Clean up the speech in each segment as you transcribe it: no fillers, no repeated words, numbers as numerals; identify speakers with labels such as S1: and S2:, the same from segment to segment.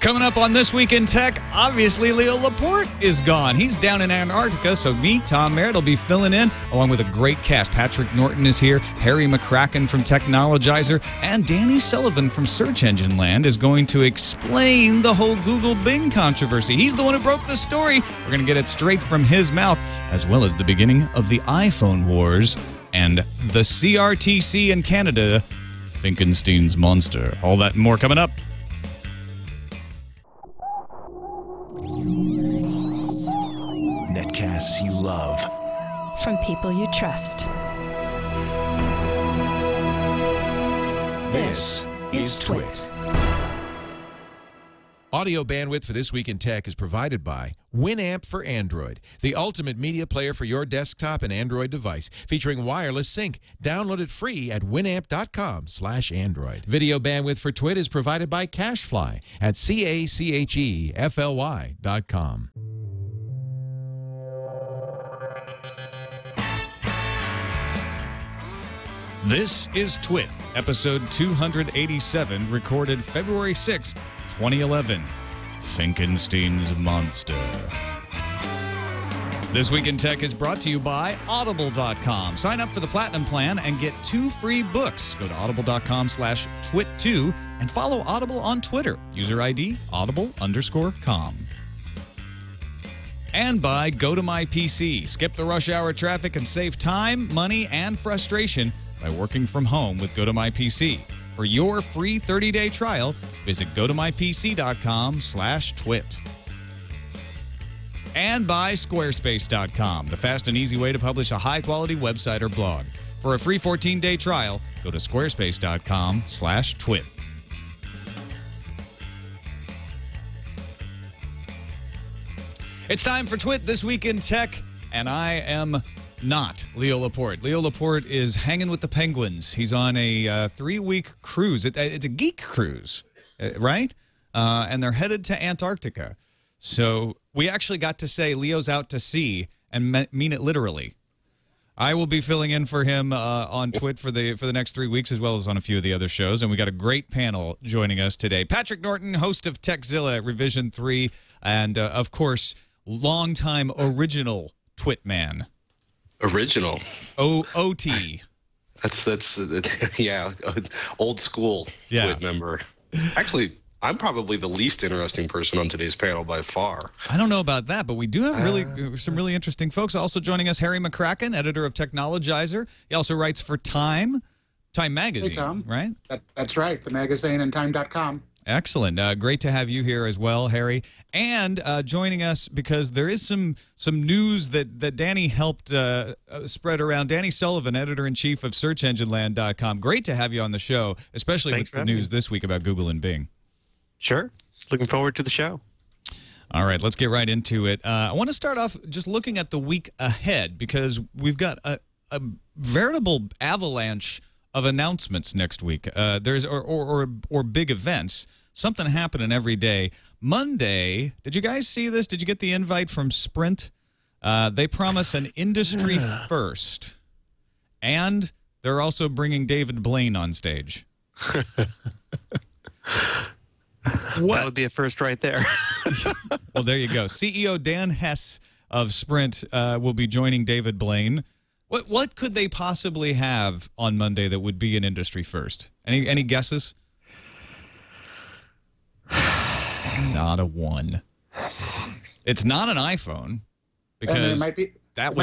S1: Coming up on This Week in Tech, obviously Leo Laporte is gone. He's down in Antarctica, so me, Tom Merritt, will be filling in, along with a great cast. Patrick Norton is here, Harry McCracken from Technologizer, and Danny Sullivan from Search Engine Land is going to explain the whole Google Bing controversy. He's the one who broke the story. We're going to get it straight from his mouth, as well as the beginning of the iPhone wars and the CRTC in Canada, Finckenstein's monster. All that and more coming up.
S2: Netcasts you love.
S3: From people you trust.
S2: This is TWiT.
S4: Audio bandwidth for This Week in Tech is provided by Winamp for Android, the ultimate media player for your desktop and Android device, featuring wireless sync. Download it free at winamp.com/Android. Video bandwidth for TWiT is provided by CacheFly at CacheFly.com.
S1: This is TWiT, episode 287, recorded February 6th, 2011. Finckenstein's monster. This Week in Tech is brought to you by Audible.com. Sign up for the Platinum plan and get 2 free books. Go to audible.com/twit2 and follow Audible on Twitter. User ID, audible_com. And by GoToMyPC. Skip the rush hour traffic and save time, money, and frustration by working from home with GoToMyPC. For your free 30-day trial, visit gotomypc.com/twit. And by Squarespace.com, the fast and easy way to publish a high-quality website or blog. For a free 14-day trial, go to squarespace.com/twit. It's time for TWiT, This Week in Tech, and I am not Leo Laporte. Leo Laporte is hanging with the penguins. He's on a 3-week cruise. It's a geek cruise, right? And they're headed to Antarctica. So we actually got to say Leo's out to sea and mean it literally. I will be filling in for him on TWiT for the next 3 weeks, as well as on a few of the other shows. And we got a great panel joining us today. Patrick Norton, host of TechZilla Revision 3, and of course, longtime original TWiT man.
S5: Original.
S1: OT.
S5: That's yeah, old school TWiT member. Actually, I'm probably the least interesting person on today's panel by far.
S1: I don't know about that, but we do have some really interesting folks. Also joining us, Harry McCracken, editor of Technologizer. He also writes for Time Magazine,
S6: hey, Tom.
S1: right?
S6: That's right, the magazine and Time.com.
S1: Excellent. Great to have you here as well, Harry. And joining us, because there is some news that Danny helped spread around. Danny Sullivan, editor-in-chief of SearchEngineLand.com. Great to have you on the show, especially with the news this week about Google and Bing.
S7: Sure. Looking forward to the show.
S1: All right, let's get right into it. I want to start off just looking at the week ahead, because we've got a veritable avalanche of announcements next week. There's or big events. Something happening every day. Monday, did you guys see this? Did you get the invite from Sprint? They promise an industry first, and they're also bringing David Blaine on stage.
S7: What? That would be a first right there.
S1: Well, there you go. CEO Dan Hess of Sprint will be joining David Blaine. What could they possibly have on Monday that would be an industry first? Any guesses? Not a one. It's not an iPhone, because
S6: it might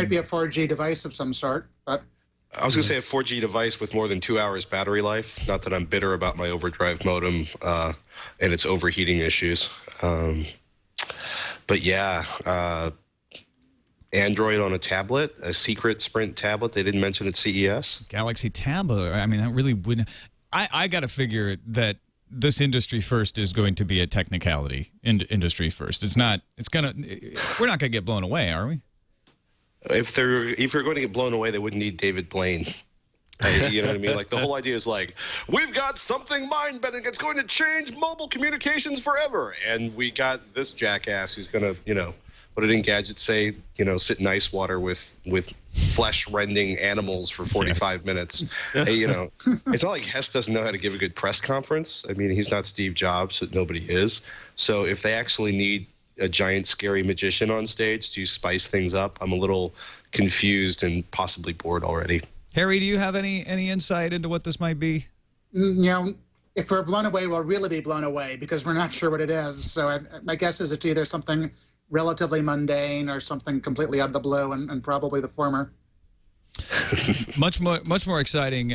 S6: be a 4G device of some sort. But
S5: I was going to say a 4G device with more than 2 hours battery life. Not that I'm bitter about my overdrive modem and its overheating issues. But yeah, Android on a tablet, a secret Sprint tablet they didn't mention at CES.
S1: Galaxy Tab. I mean, that really wouldn't. I got to figure that this industry first is going to be a technicality. Industry first. It's not. It's gonna. We're not gonna get blown away, are we?
S5: If you're going to get blown away, they wouldn't need David Blaine. You know what I mean? Like, the whole idea is like, we've got something mind-bending. It's going to change mobile communications forever. And we got this jackass who's going to, put it in gadgets, say, sit in ice water with flesh-rending animals for 45 minutes. Hey, you know, it's not like Hess doesn't know how to give a good press conference. I mean, he's not Steve Jobs, so nobody is. So if they actually need a giant scary magician on stage to spice things up, I'm a little confused and possibly bored already.
S1: Harry, do you have any insight into what this might be?
S6: You know, if we're blown away, we'll really be blown away because we're not sure what it is. So my guess is it's either something relatively mundane or something completely out of the blue, and probably the former.
S1: much more exciting,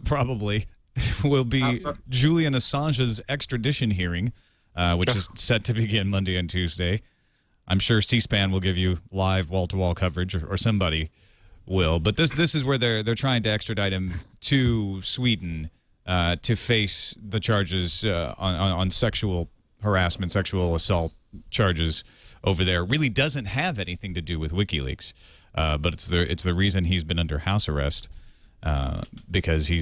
S1: probably, will be Julian Assange's extradition hearing, which is set to begin Monday and Tuesday. I'm sure C-SPAN will give you live wall-to-wall coverage, or somebody will. But this is where they're trying to extradite him to Sweden to face the charges on sexual harassment, sexual assault charges over there. Really doesn't have anything to do with WikiLeaks, but it's the reason he's been under house arrest, because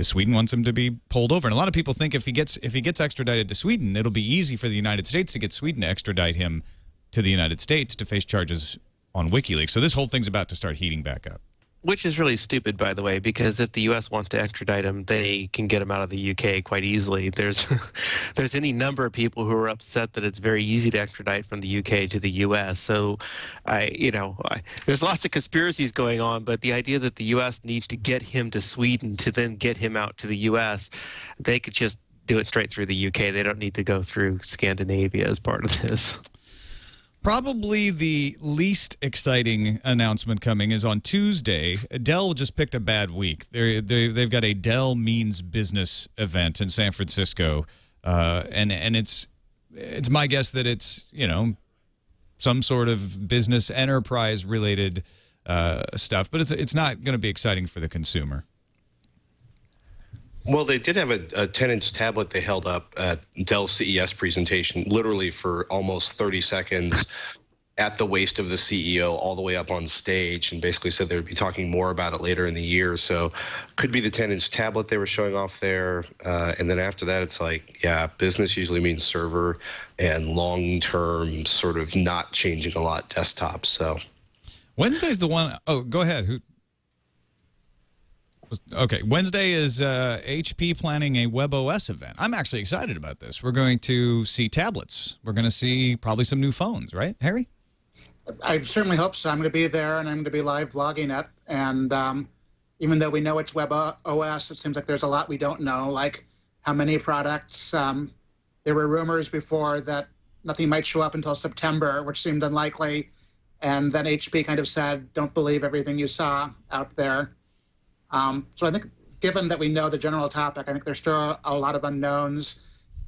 S1: Sweden wants him to be pulled over. And a lot of people think if he gets extradited to Sweden, it'll be easy for the United States to get Sweden to extradite him to the United States to face charges on WikiLeaks. So this whole thing's about to start heating back up.
S7: Which is really stupid, by the way, because if the U.S. wants to extradite him, they can get him out of the U.K. quite easily. There's any number of people who are upset that it's very easy to extradite from the U.K. to the U.S. So, there's lots of conspiracies going on, but the idea that the U.S. needs to get him to Sweden to then get him out to the U.S., they could just do it straight through the U.K. They don't need to go through Scandinavia as part of this.
S1: Probably the least exciting announcement coming is on Tuesday. Dell just picked a bad week. They've got a Dell Means Business event in San Francisco, and it's my guess that it's, you know, some sort of business enterprise related stuff, but it's not going to be exciting for the consumer.
S5: Well, they did have a 10-inch tablet they held up at Dell's CES presentation, literally for almost 30 seconds at the waist of the CEO all the way up on stage, and basically said they would be talking more about it later in the year. So could be the 10-inch tablet they were showing off there. And then after that, it's like, yeah, business usually means server and long-term sort of not changing a lot desktop. So
S1: Wednesday's the one. Oh, go ahead. Okay, Wednesday is HP planning a WebOS event. I'm actually excited about this. We're going to see tablets. We're going to see probably some new phones, right, Harry?
S6: I certainly hope so. I'm going to be there, and I'm going to be live blogging it. And even though we know it's WebOS, it seems like there's a lot we don't know, like how many products. There were rumors before that nothing might show up until September, which seemed unlikely. And then HP kind of said, don't believe everything you saw out there. So I think, given that we know the general topic, I think there's still a lot of unknowns,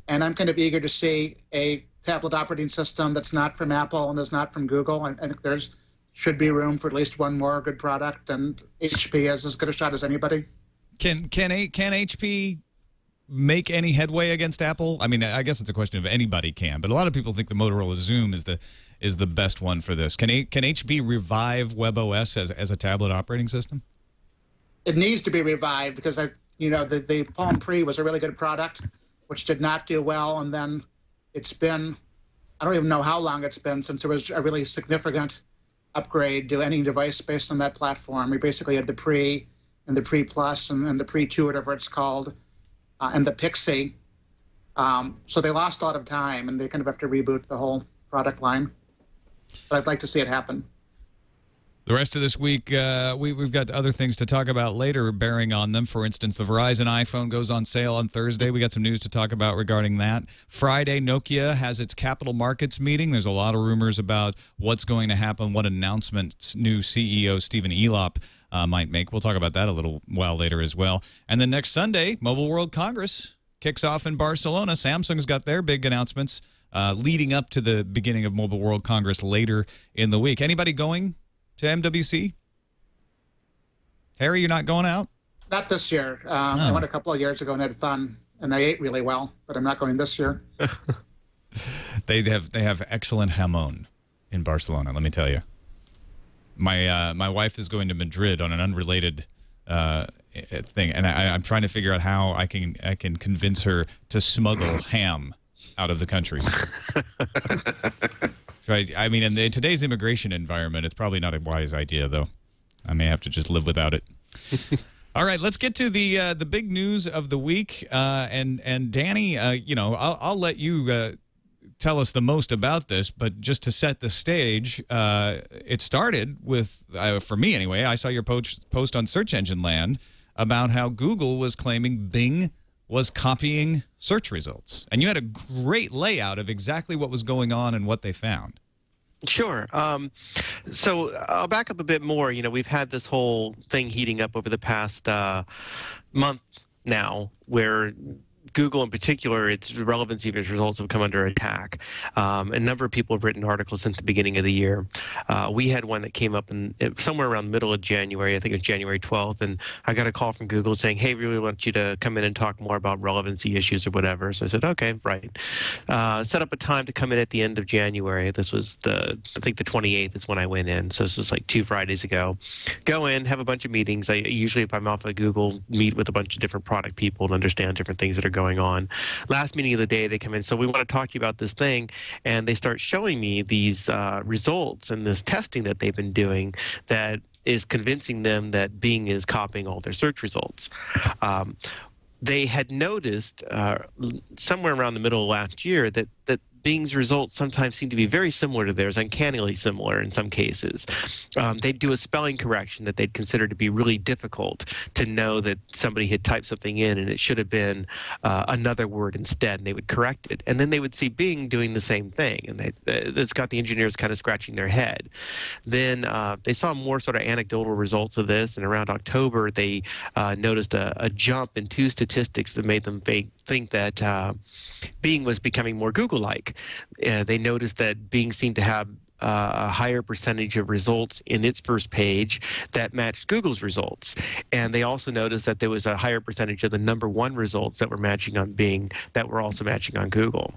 S6: and I'm kind of eager to see a tablet operating system that's not from Apple and is not from Google. I think should be room for at least one more good product, and HP has as good a shot as anybody.
S1: Can HP make any headway against Apple? I mean, I guess it's a question of anybody can, but a lot of people think the Motorola Zoom is the best one for this. Can HP revive WebOS as a tablet operating system?
S6: It needs to be revived because the Palm Pre was a really good product, which did not do well, and then it's been, I don't even know how long it's been since there was a really significant upgrade to any device based on that platform. We basically had the Pre and the Pre Plus and the Pre 2, whatever it's called, and the Pixie. So they lost a lot of time, and they kind of have to reboot the whole product line. But I'd like to see it happen.
S1: The rest of this week, we've got other things to talk about later bearing on them. For instance, the Verizon iPhone goes on sale on Thursday. We got some news to talk about regarding that. Friday, Nokia has its capital markets meeting. There's a lot of rumors about what's going to happen, what announcements new CEO Stephen Elop might make. We'll talk about that a little while later as well. And then next Sunday, Mobile World Congress kicks off in Barcelona. Samsung's got their big announcements leading up to the beginning of Mobile World Congress later in the week. Anybody going to MWC? Harry, you're not going out?
S6: Not this year. I went a couple of years ago and had fun, and I ate really well, but I'm not going this year.
S1: They have excellent jamon in Barcelona, let me tell you. My wife is going to Madrid on an unrelated thing, and I'm trying to figure out how I can convince her to smuggle ham out of the country. Right. I mean, in today's immigration environment, it's probably not a wise idea, though. I may have to just live without it. All right, let's get to the big news of the week. And Danny, I'll let you tell us the most about this, but just to set the stage, it started with, for me anyway, I saw your post on Search Engine Land about how Google was claiming Bing was copying search results. And you had a great layout of exactly what was going on and what they found.
S7: Sure. So I'll back up a bit more. We've had this whole thing heating up over the past month now where Google in particular, its relevancy of its results have come under attack. A number of people have written articles since the beginning of the year. We had one that came up somewhere around the middle of January, I think it was January 12th, and I got a call from Google saying, hey, we really want you to come in and talk more about relevancy issues or whatever. So I said, okay, right. Set up a time to come in at the end of January. This was I think the 28th is when I went in. So this was like 2 Fridays ago. Go in, have a bunch of meetings. I usually, if I'm off at Google, meet with a bunch of different product people and understand different things that are going on. Last meeting of the day, they come in. So we want to talk to you about this thing. And they start showing me these results and this testing that they've been doing that is convincing them that Bing is copying all their search results. They had noticed somewhere around the middle of last year that Bing's results sometimes seem to be very similar to theirs, uncannily similar in some cases. They'd do a spelling correction that they'd consider to be really difficult to know that somebody had typed something in and it should have been another word instead, and they would correct it. And then they would see Bing doing the same thing, and that's got the engineers kind of scratching their head. Then they saw more sort of anecdotal results of this, and around October they noticed a jump in 2 statistics that made them think that Bing was becoming more Google-like. They noticed that Bing seemed to have a higher percentage of results in its first page that matched Google's results. And they also noticed that there was a higher percentage of the #1 results that were matching on Bing that were also matching on Google.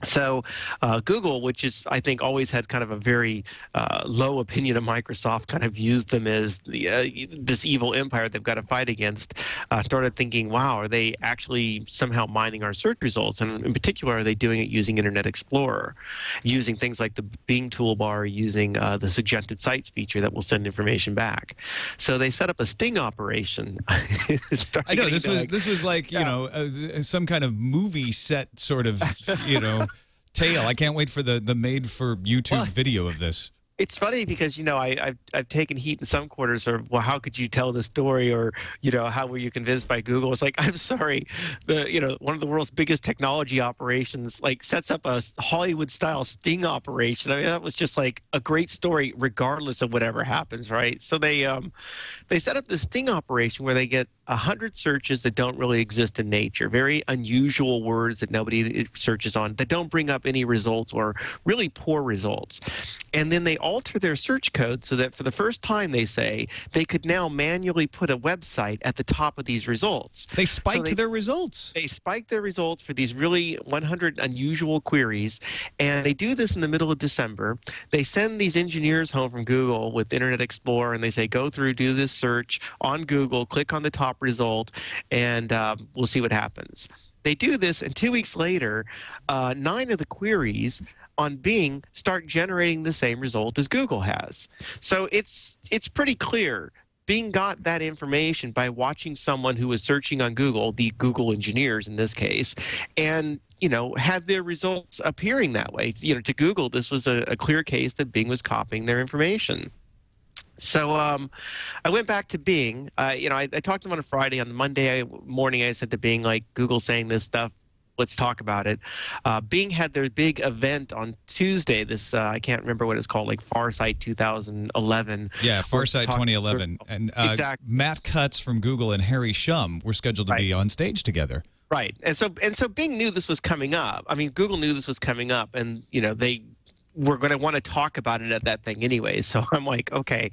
S7: So Google, which is, I think, always had kind of a very low opinion of Microsoft, kind of used them as this evil empire they've got to fight against, started thinking, wow, are they actually somehow mining our search results? And in particular, are they doing it using Internet Explorer, using things like the Bing toolbar, using the suggested sites feature that will send information back? So they set up a sting operation.
S1: I know, this was like, some kind of movie set sort of, tale. I can't wait for the made-for-YouTube video of this.
S7: It's funny because, I've taken heat in some quarters or, well, how could you tell the story, or, how were you convinced by Google? It's like, I'm sorry, one of the world's biggest technology operations, sets up a Hollywood-style sting operation. I mean, that was just like a great story regardless of whatever happens, right? So they set up this sting operation where they get 100 searches that don't really exist in nature, very unusual words that nobody searches on, that don't bring up any results or really poor results. And then they alter their search code so that for the first time, they say, they could now manually put a website at the top of these results.
S1: They spiked their results.
S7: They spiked their results for these really 100 unusual queries, and they do this in the middle of December. They send these engineers home from Google with Internet Explorer, and they say, go through, do this search on Google, click on the top result, and we'll see what happens. They do this, and 2 weeks later, 9 of the queries on Bing start generating the same result as Google has. So it's pretty clear. Bing got that information by watching someone who was searching on Google, the Google engineers in this case, and had their results appearing that way. To Google, this was a clear case that Bing was copying their information. So I went back to Bing. I talked to them on a Friday. On the Monday morning, I said to Bing, Google's saying this stuff. Let's talk about it. Bing had their big event on Tuesday. This I can't remember what it's called, Farsight 2011.
S1: Yeah, Farsight 2011. And exactly. Matt Cutts from Google and Harry Shum were scheduled to be on stage together.
S7: Right, and so Bing knew this was coming up. I mean, Google knew this was coming up, and they were going to want to talk about it at that thing anyway. So I'm like, okay,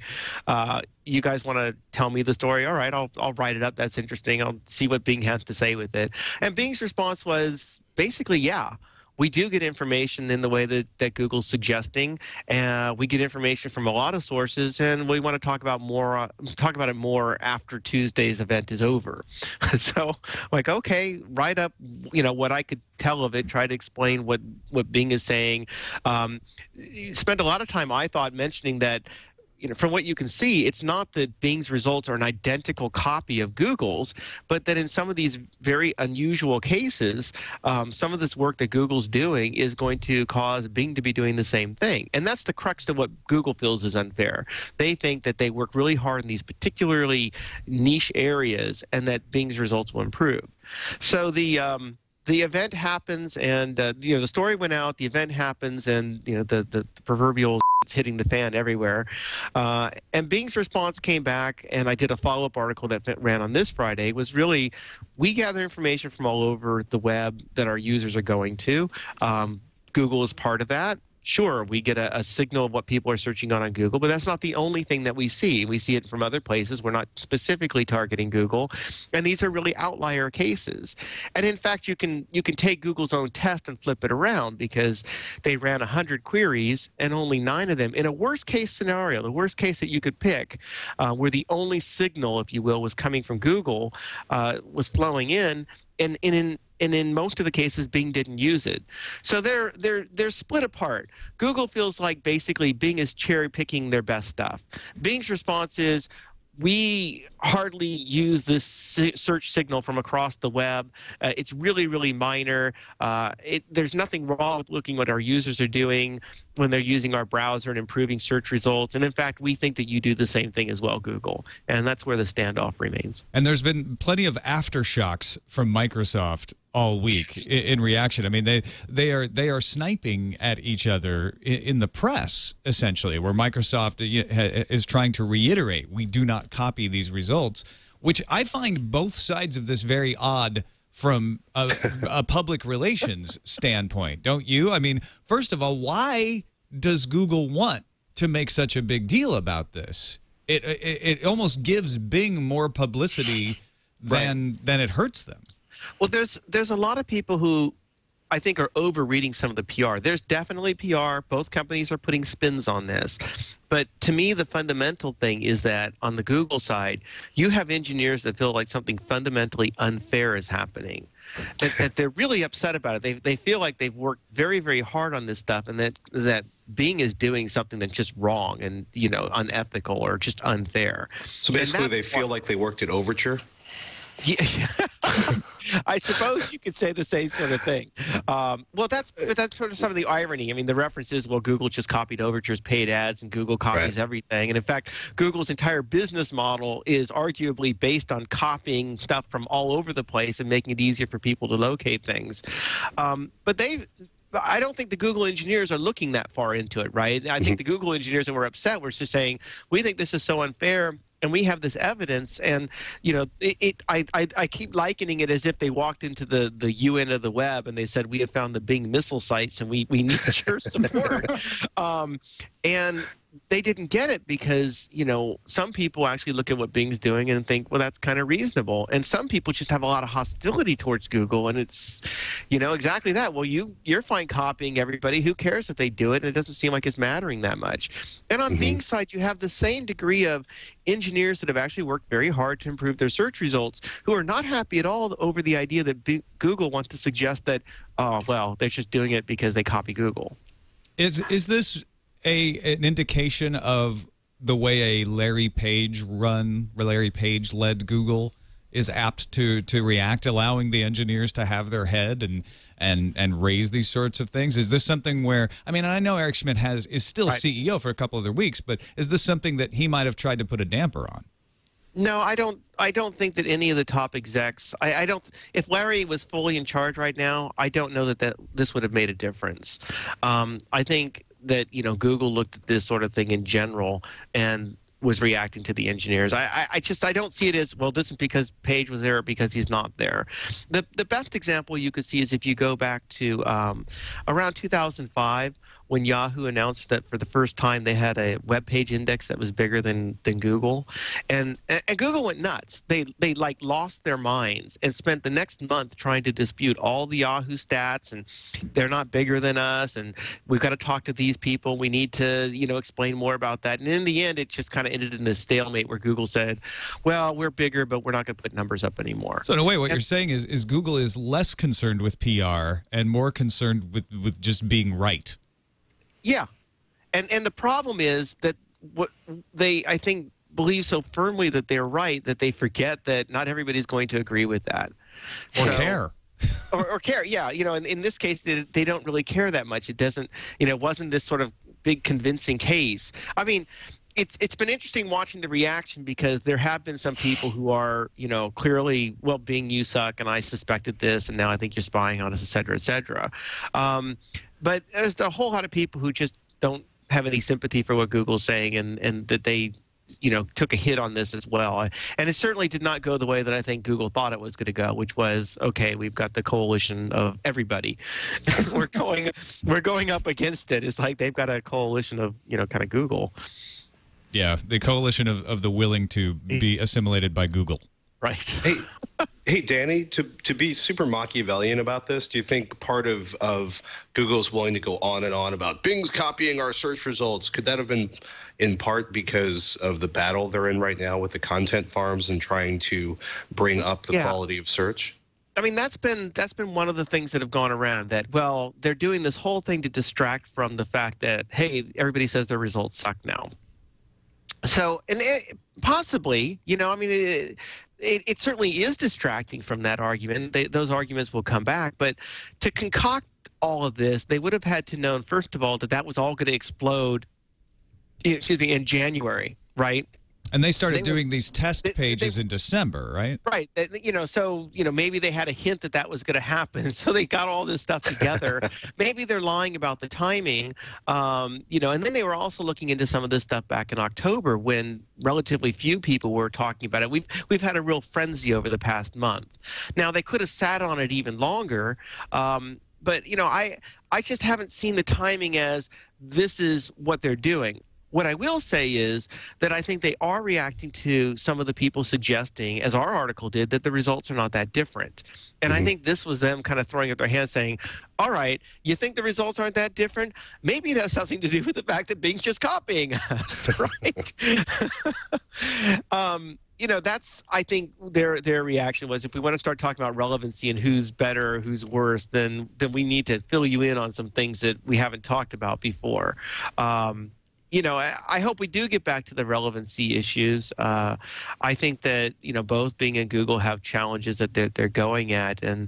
S7: you guys want to tell me the story? All right, I'll write it up. That's interesting. I'll see what Bing has to say with it. And Bing's response was basically, yeah, we do get information in the way that Google's suggesting. We get information from a lot of sources, and we want to talk about it more after Tuesday's event is over. So, okay, write up, what I could tell of it, try to explain what Bing is saying. Spend a lot of time, I thought, mentioning that from what you can see, it's not that Bing's results are an identical copy of Google's, but that in some of these very unusual cases, some of this work that Google's doing is going to cause Bing to be doing the same thing. And that's the crux of what Google feels is unfair. They think that they work really hard in these particularly niche areas and that Bing's results will improve. So the event happens, and the story went out. The event happens, and the proverbial it's hitting the fan everywhere. And Bing's response came back, and I did a follow-up article that ran on this Friday. Was really, we gather information from all over the web that our users are going to. Google is part of that. Sure, we get a signal of what people are searching on Google, but that's not the only thing that we see. We see it from other places. We're not specifically targeting Google, and these are really outlier cases. And in fact, you can take Google's own test and flip it around, because they ran 100 queries, and only 9 of them, in a worst-case scenario, the worst case that you could pick, where the only signal, if you will, was coming from Google, was flowing in, and in most of the cases, Bing didn't use it. So they're split apart. Google feels like basically Bing is cherry-picking their best stuff. Bing's response is, we hardly use this search signal from across the web. It's really, really minor. There's nothing wrong with looking what our users are doing when they're using our browser and improving search results. And in fact, we think that you do the same thing as well, Google. And that's where the standoff remains.
S1: And there's been plenty of aftershocks from Microsoft all week in reaction. I mean, they are sniping at each other in the press, essentially, where Microsoft is trying to reiterate, we do not copy these results, which I find both sides of this very odd from a public relations standpoint, don't you? I mean, first of all, why does Google want to make such a big deal about this? It almost gives Bing more publicity than it hurts them.
S7: Well, there's a lot of people who I think are overreading some of the PR. There's definitely PR. Both companies are putting spins on this. But to me, the fundamental thing is that on the Google side, you have engineers that feel like something fundamentally unfair is happening, that they're really upset about it. They feel like they've worked very, very hard on this stuff, and that Bing is doing something that's just wrong and unethical or just unfair.
S5: So basically, they feel like they worked at Overture?
S7: Yeah, I suppose you could say the same sort of thing. Well, that's sort of some of the irony. I mean, the reference is, well, Google just copied Overture's paid ads, and Google copies everything. And in fact, Google's entire business model is arguably based on copying stuff from all over the place and making it easier for people to locate things. But I don't think the Google engineers are looking that far into it, right? I think the Google engineers that were upset were just saying, we think this is so unfair, and we have this evidence, and I keep likening it as if they walked into the UN of the web and they said, we have found the Bing missile sites and we need your support. And they didn't get it because, some people actually look at what Bing's doing and think, well, that's kind of reasonable. And some people just have a lot of hostility towards Google, and it's, exactly that. Well, you're fine copying everybody. Who cares if they do it? And it doesn't seem like it's mattering that much. And on Bing's side, you have the same degree of engineers that have actually worked very hard to improve their search results, who are not happy at all over the idea that Google wants to suggest that, they're just doing it because they copy Google.
S1: Is this an indication of the way a Larry Page-led Google is apt to react, allowing the engineers to have their head and raise these sorts of things? Is this something where, I mean, I know Eric Schmidt is still CEO for a couple other weeks, but is this something that he might have tried to put a damper on?
S7: No, I don't think that any of the top execs. I don't. If Larry was fully in charge right now, I don't know that this would have made a difference. I think that Google looked at this sort of thing in general and was reacting to the engineers. I don't see it as, well, this is because Page was there or because he's not there. The best example you could see is if you go back to around 2005, when Yahoo announced that for the first time they had a web page index that was bigger than Google, and Google went nuts. They lost their minds and spent the next month trying to dispute all the Yahoo stats, and they're not bigger than us, and we've got to talk to these people. We need to explain more about that. And in the end, it just kind of ended in this stalemate where Google said, well, we're bigger, but we're not going to put numbers up anymore.
S1: So in a way, what you're saying is Google is less concerned with PR and more concerned with just being right.
S7: Yeah. And the problem is that what they, I think, believe so firmly that they're right that they forget that not everybody's going to agree with that.
S1: Or care.
S7: or care, yeah. In this case, they don't really care that much. It doesn't, it wasn't this sort of big convincing case. I mean, it's been interesting watching the reaction because there have been some people who are, clearly, well, Bing, you suck, and I suspected this, and now I think you're spying on us, et cetera, et cetera. But there's a whole lot of people who just don't have any sympathy for what Google's saying, and that they took a hit on this as well. And it certainly did not go the way that I think Google thought it was going to go, which was, okay, we've got the coalition of everybody. we're going up against it. It's like they've got a coalition of, kind of Google.
S1: Yeah, the coalition of the willing to be assimilated by Google.
S7: Right.
S5: Hey, Danny, to be super Machiavellian about this, do you think part of Google's willing to go on and on about Bing's copying our search results, could that have been in part because of the battle they're in right now with the content farms and trying to bring up the quality of search?
S7: I mean, that's been one of the things that have gone around, that, well, they're doing this whole thing to distract from the fact that, hey, everybody says their results suck now. So, and possibly, I mean, it certainly is distracting from that argument. Those arguments will come back. But to concoct all of this, they would have had to know, first of all, that was all going to explode, in January, right?
S1: And they started doing these test pages in December, right?
S7: Right. So, maybe they had a hint that was going to happen. So they got all this stuff together. Maybe they're lying about the timing, and then they were also looking into some of this stuff back in October when relatively few people were talking about it. We've had a real frenzy over the past month. Now, they could have sat on it even longer, but, I just haven't seen the timing as this is what they're doing. What I will say is that I think they are reacting to some of the people suggesting, as our article did, that the results are not that different. And I think this was them kind of throwing up their hands saying, all right, you think the results aren't that different? Maybe it has something to do with the fact that Bing's just copying us, right? That's, I think, their reaction was, if we want to start talking about relevancy and who's better, who's worse, then we need to fill you in on some things that we haven't talked about before. I hope we do get back to the relevancy issues. I think that, both Bing and Google have challenges that they're going at. And,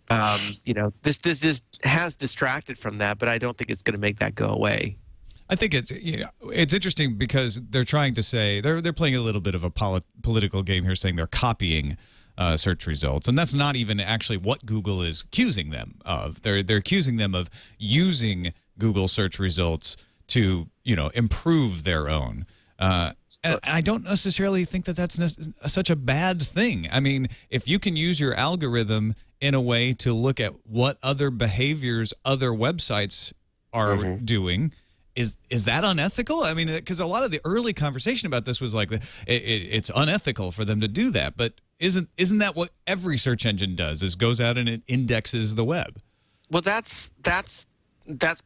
S7: this has distracted from that, but I don't think it's going to make that go away.
S1: I think it's interesting because they're trying to say, they're playing a little bit of a political game here, saying they're copying search results. And that's not even actually what Google is accusing them of. They're accusing them of using Google search results to improve their own, and I don't necessarily think that that's such a bad thing. I mean, if you can use your algorithm in a way to look at what other behaviors other websites are doing, is that unethical? I mean, because a lot of the early conversation about this was like it's unethical for them to do that, but isn't that what every search engine does? Is goes out and it indexes the web?
S7: Well, that's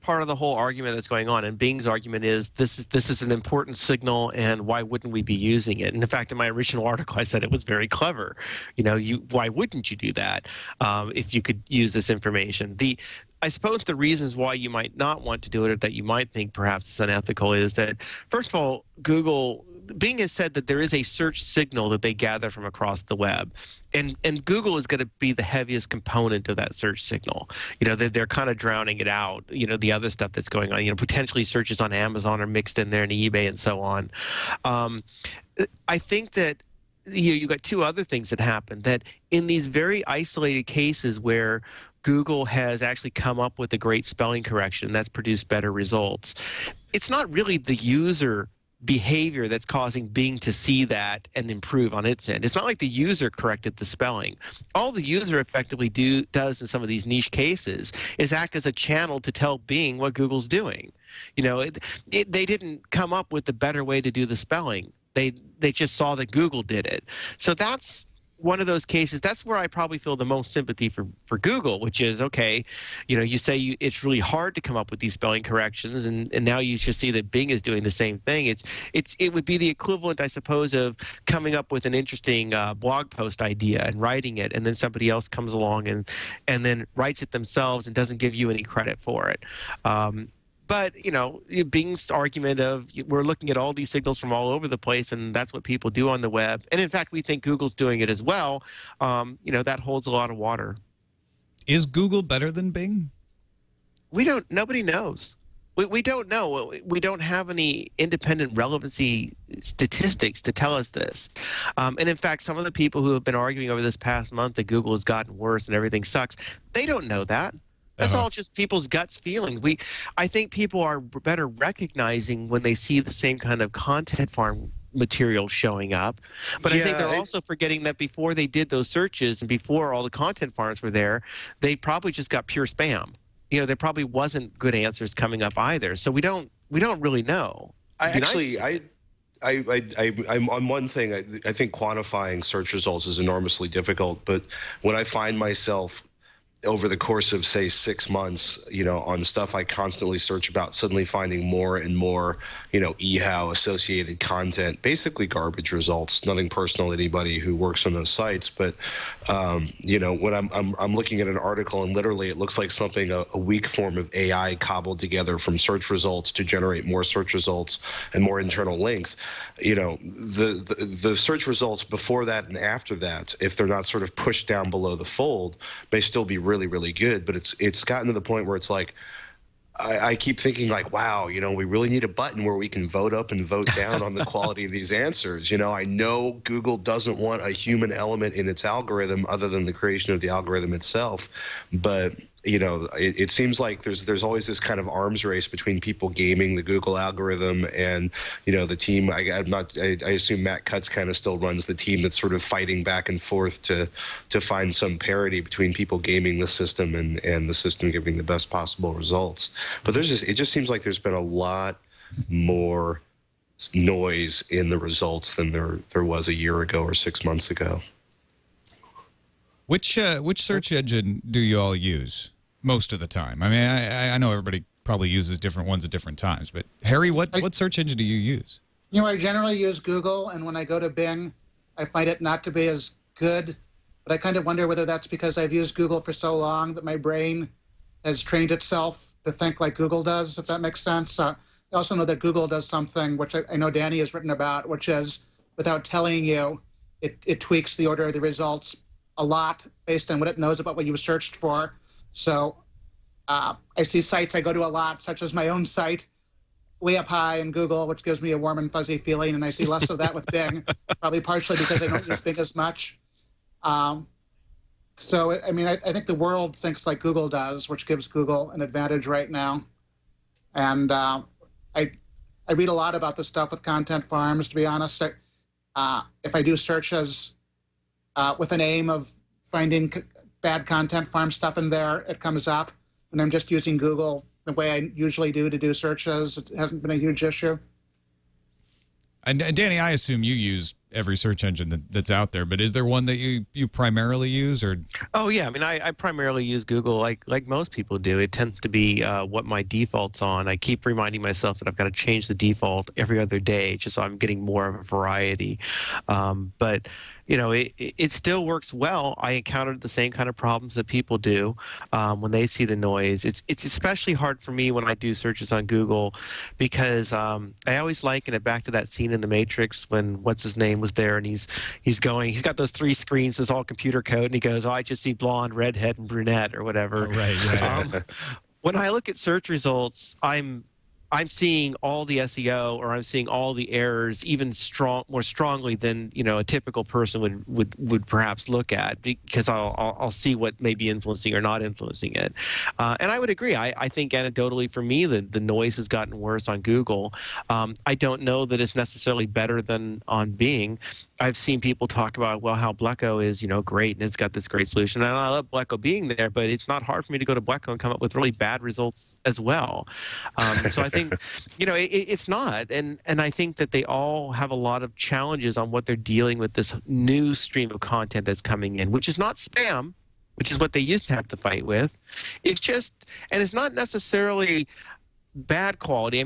S7: part of the whole argument that's going on. And Bing's argument is this is an important signal, and why wouldn't we be using it? And in fact, in my original article, I said it was very clever. Why wouldn't you do that if you could use this information? I suppose the reasons why you might not want to do it, or that you might think perhaps it's unethical, is that, first of all, Bing has said that there is a search signal that they gather from across the web, and Google is going to be the heaviest component of that search signal. They're kind of drowning it out. The other stuff that's going on. Potentially searches on Amazon are mixed in there, and eBay, and so on. I think that you got two other things that happen. That in these very isolated cases where Google has actually come up with a great spelling correction that's produced better results, it's not really the user behavior that's causing Bing to see that and improve on its end. It's not like the user corrected the spelling. All the user effectively does in some of these niche cases is act as a channel to tell Bing what Google's doing. They didn't come up with the better way to do the spelling. They just saw that Google did it. So that's one of those cases. That's where I probably feel the most sympathy for Google, which is, okay, you say it's really hard to come up with these spelling corrections, and now you should see that Bing is doing the same thing. It would be the equivalent, I suppose, of coming up with an interesting blog post idea and writing it, and then somebody else comes along and then writes it themselves and doesn't give you any credit for it. But, Bing's argument of we're looking at all these signals from all over the place, and that's what people do on the web. And in fact, we think Google's doing it as well. That holds a lot of water.
S1: Is Google better than Bing?
S7: Nobody knows. We don't know. We don't have any independent relevancy statistics to tell us this. And in fact, some of the people who have been arguing over this past month that Google has gotten worse and everything sucks, they don't know that. That's all just people's guts feeling. I think people are better recognizing when they see the same kind of content farm material showing up. But I think they're also forgetting that before they did those searches and before all the content farms were there, they probably just got pure spam. There probably wasn't good answers coming up either. So we don't really know.
S5: I'm on one thing. I think quantifying search results is enormously difficult. But when I find myself over the course of, say, 6 months, on stuff I constantly search about, suddenly finding more and more, eHow associated content, basically garbage results, nothing personal to anybody who works on those sites. But, when I'm looking at an article and literally it looks like something, a weak form of AI cobbled together from search results to generate more search results and more internal links, the search results before that and after that, if they're not sort of pushed down below the fold, may still be really, really good. But it's gotten to the point where it's like, I keep thinking like, wow, we really need a button where we can vote up and vote down on the quality of these answers. I know Google doesn't want a human element in its algorithm other than the creation of the algorithm itself, but it seems like there's always this kind of arms race between people gaming the Google algorithm and the team. I assume Matt Cutts kind of still runs the team that's sort of fighting back and forth to find some parity between people gaming the system and the system giving the best possible results. But it just seems like there's been a lot more noise in the results than there was a year ago or 6 months ago.
S1: Which search engine do you all use most of the time? I mean, I know everybody probably uses different ones at different times, but Harry, what search engine do you use?
S6: I generally use Google, and when I go to Bing, I find it not to be as good. But I kind of wonder whether that's because I've used Google for so long that my brain has trained itself to think like Google does, if that makes sense. I also know that Google does something, which I know Danny has written about, which is, without telling you, it tweaks the order of the results a lot based on what it knows about what you searched for. So I see sites I go to a lot, such as my own site, way up high in Google, which gives me a warm and fuzzy feeling, and I see less of that with Bing, probably partially because I don't use Bing as much. So, I think the world thinks like Google does, which gives Google an advantage right now. And I read a lot about the stuff with content farms, to be honest. If I do searches with an aim of finding bad content farm stuff in there, it comes up. When I'm just using Google the way I usually do to do searches, it hasn't been a huge issue.
S1: And Danny, I assume you use every search engine that's out there, but is there one that you primarily use, or? Oh
S7: yeah, I primarily use Google like most people do. It tends to be what my default's on. I keep reminding myself that I've got to change the default every other day, just so I'm getting more of a variety. But it still works well. I encountered the same kind of problems that people do when they see the noise. It's especially hard for me when I do searches on Google because I always liken it back to that scene in The Matrix when what's his name was there and he's got those 3 screens, it's all computer code, and he goes, I just see blonde, redhead, and brunette or whatever. Oh, right. When I look at search results, I'm seeing all the SEO, or I'm seeing all the errors even more strongly than a typical person would perhaps look at, because I'll see what may be influencing or not influencing it. And I would agree. I think anecdotally for me, the noise has gotten worse on Google. I don't know that it's necessarily better than on Bing. I've seen people talk about, well, how Bleco is, great, and it's got this great solution. And I love Bleco being there, but it's not hard for me to go to Bleco and come up with really bad results as well. So I think, it's not. And I think that they all have a lot of challenges on what they're dealing with this new stream of content that's coming in, which is not spam, which is what they used to have to fight with. And it's not necessarily bad quality.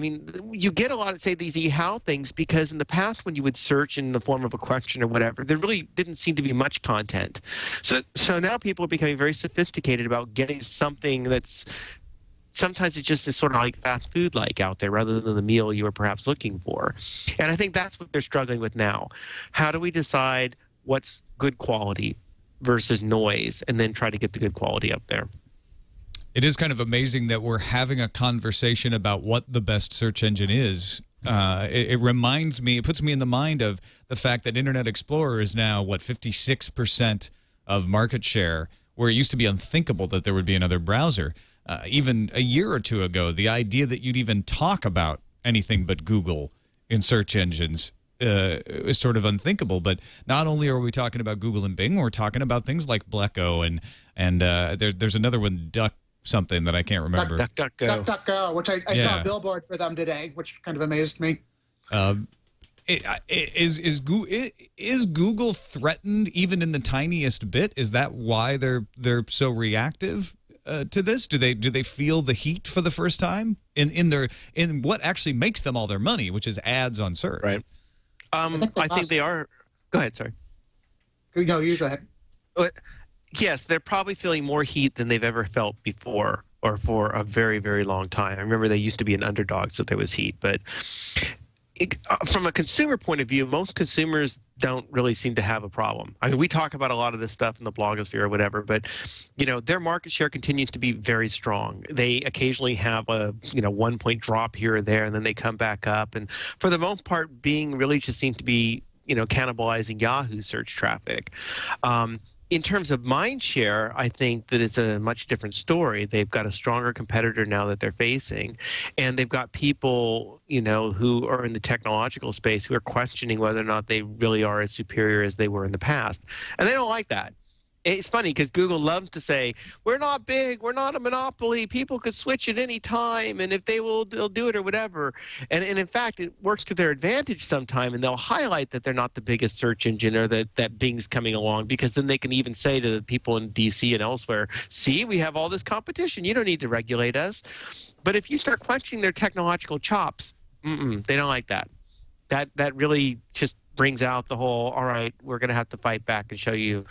S7: You get a lot of, say, these eHow things because in the past when you would search in the form of a question or whatever, there really didn't seem to be much content. So now people are becoming very sophisticated about getting something that's sometimes it just is sort of like fast food like out there rather than the meal you were perhaps looking for. And I think that's what they're struggling with now. How do we decide what's good quality versus noise and then try to get the good quality up there?
S1: It is kind of amazing that we're having a conversation about what the best search engine is. It reminds me, it puts me in the mind of the fact that Internet Explorer is now, what, 56% of market share, where it used to be unthinkable that there would be another browser. Even a year or two ago, the idea that you'd even talk about anything but Google in search engines is sort of unthinkable. But not only are we talking about Google and Bing, we're talking about things like Bleco and there's another one, Duck something that I can't remember.
S7: DuckDuckGo.
S6: DuckDuckGo, which I saw a billboard for them today, which kind of amazed me.
S1: Is Google threatened even in the tiniest bit? Is that why they're so reactive to this? Do they feel the heat for the first time in what actually makes them all their money, which is ads on search?
S7: Right. I think they are. Go ahead. Sorry.
S6: No, you go ahead.
S7: Yes, they're probably feeling more heat than they've ever felt before, or for a very, very long time. I remember they used to be an underdog, so there was heat. But from a consumer point of view, most consumers don't really seem to have a problem. I mean, we talk about a lot of this stuff in the blogosphere or whatever, but their market share continues to be very strong. They occasionally have a 1 point drop here or there, and then they come back up. And for the most part, Bing really just seems to be cannibalizing Yahoo search traffic. In terms of mind share, I think that it's a much different story. They've got a stronger competitor now that they're facing, and they've got people, who are in the technological space who are questioning whether or not they really are as superior as they were in the past. And they don't like that. It's funny because Google loves to say, we're not big, we're not a monopoly, people could switch at any time, and if they'll do it or whatever. And in fact, it works to their advantage sometime, and they'll highlight that they're not the biggest search engine or that Bing's coming along, because then they can even say to the people in DC and elsewhere, see, we have all this competition, you don't need to regulate us. But if you start questioning their technological chops, they don't like that. That really just brings out the whole, all right, we're going to have to fight back and show you,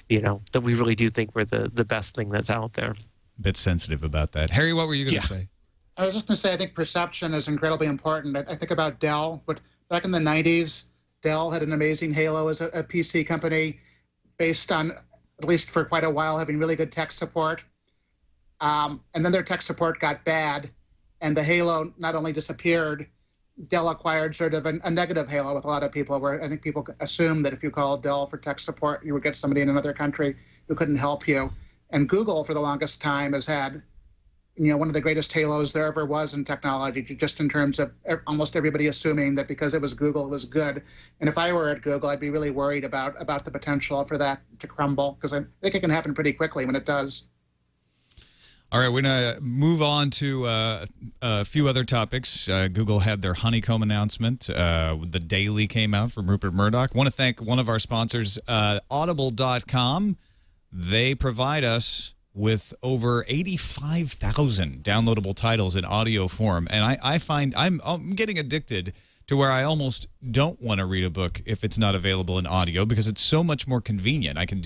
S7: that we really do think we're the best thing that's out there.
S1: A bit sensitive about that. Harry, what were you going to say?
S6: I was just going to say I think perception is incredibly important. I think about Dell, but back in the 90s, Dell had an amazing halo as a PC company based on, at least for quite a while, having really good tech support. And then their tech support got bad, and the halo not only disappeared, Dell acquired sort of a negative halo with a lot of people, where I think people assume that if you called Dell for tech support, you would get somebody in another country who couldn't help you. And Google, for the longest time, has had one of the greatest halos there ever was in technology, just in terms of almost everybody assuming that because it was Google, it was good. And if I were at Google, I'd be really worried about the potential for that to crumble, because I think it can happen pretty quickly when it does.
S1: All right, we're going to move on to a few other topics. Google had their Honeycomb announcement. The Daily came out from Rupert Murdoch. Want to thank one of our sponsors, Audible.com. They provide us with over 85,000 downloadable titles in audio form. And I find I'm getting addicted to where I almost don't want to read a book if it's not available in audio, because it's so much more convenient. I can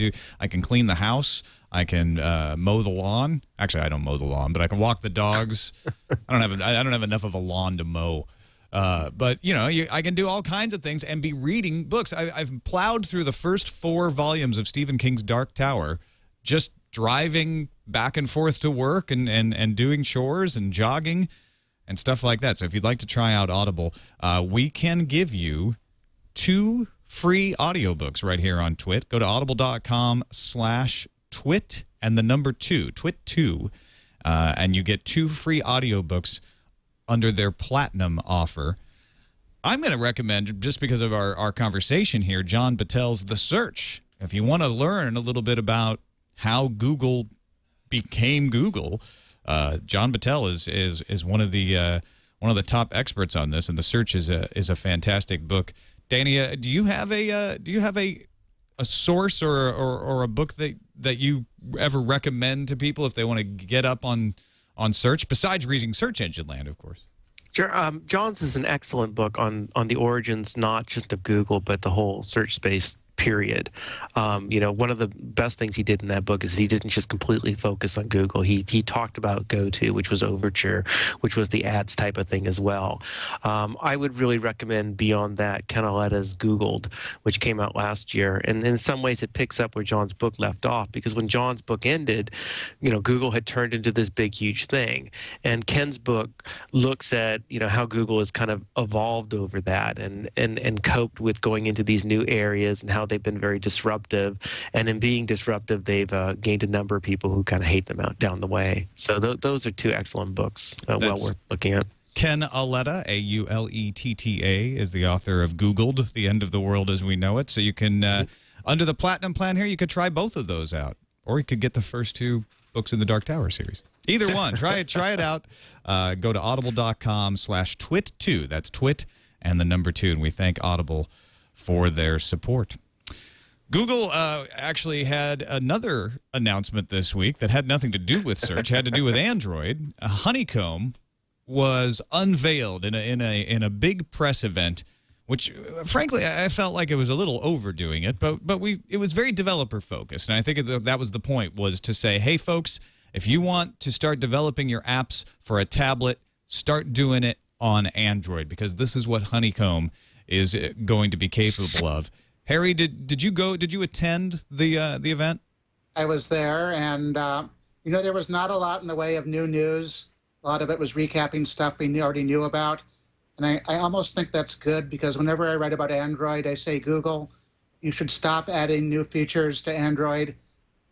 S1: clean the house. I can mow the lawn. Actually, I don't mow the lawn, but I can walk the dogs. I don't have enough of a lawn to mow. But I can do all kinds of things and be reading books. I've plowed through the first 4 volumes of Stephen King's Dark Tower, just driving back and forth to work and doing chores and jogging and stuff like that. So if you'd like to try out Audible, we can give you 2 free audiobooks right here on TWiT. Go to audible.com/TWiT and the number 2, TWiT2, and you get 2 free audiobooks under their Platinum offer. I'm going to recommend, just because of our conversation here, John Battel's The Search. If you want to learn a little bit about how Google became Google, John Battel is one of the top experts on this, and The Search is a fantastic book. Danny, do you have a source or a book that you ever recommend to people if they want to get up on search, besides reading Search Engine Land, of course?
S7: Sure. John's is an excellent book on the origins, not just of Google, but the whole search space period. One of the best things he did in that book is he didn't just completely focus on Google. He talked about GoTo, which was Overture, which was the ads type of thing as well. I would really recommend beyond that Canalette's Googled, which came out last year. And in some ways it picks up where John's book left off, because when John's book ended, Google had turned into this big, huge thing. And Ken's book looks at, how Google has kind of evolved over that and coped with going into these new areas and how they've been very disruptive. And in being disruptive, they've gained a number of people who kind of hate them out down the way. So those are two excellent books, well worth looking at.
S1: Ken Auletta, Auletta, is the author of Googled, The End of the World as We Know It. So you can, under the Platinum plan here, you could try both of those out. Or you could get the first two books in the Dark Tower series. Either one. Try it out. Go to audible.com/twit2. That's twit and the number 2. And we thank Audible for their support. Google actually had another announcement this week that had nothing to do with search, had to do with Android. Honeycomb was unveiled in a big press event, which frankly I felt like it was a little overdoing it, but it was very developer focused, and I think that was the point, was to say, hey folks, if you want to start developing your apps for a tablet, start doing it on Android, because this is what Honeycomb is going to be capable of. Harry, did you attend the event?
S6: I was there, and there was not a lot in the way of new news. A lot of it was recapping stuff we already knew about. And I almost think that's good, because whenever I write about Android, I say, Google, you should stop adding new features to Android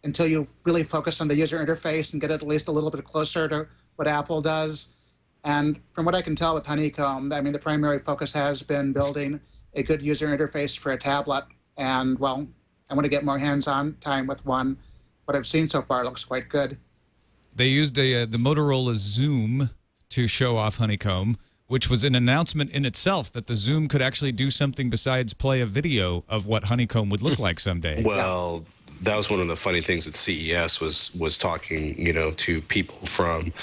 S6: until you really focus on the user interface and get it at least a little bit closer to what Apple does. And from what I can tell with Honeycomb, I mean, the primary focus has been building a good user interface for a tablet. And, well, I want to get more hands-on time with one. What I've seen so far looks quite good.
S1: They used the Motorola Zoom to show off Honeycomb, which was an announcement in itself that the Zoom could actually do something besides play a video of what Honeycomb would look like someday.
S5: Well, that was one of the funny things at CES was talking, to people from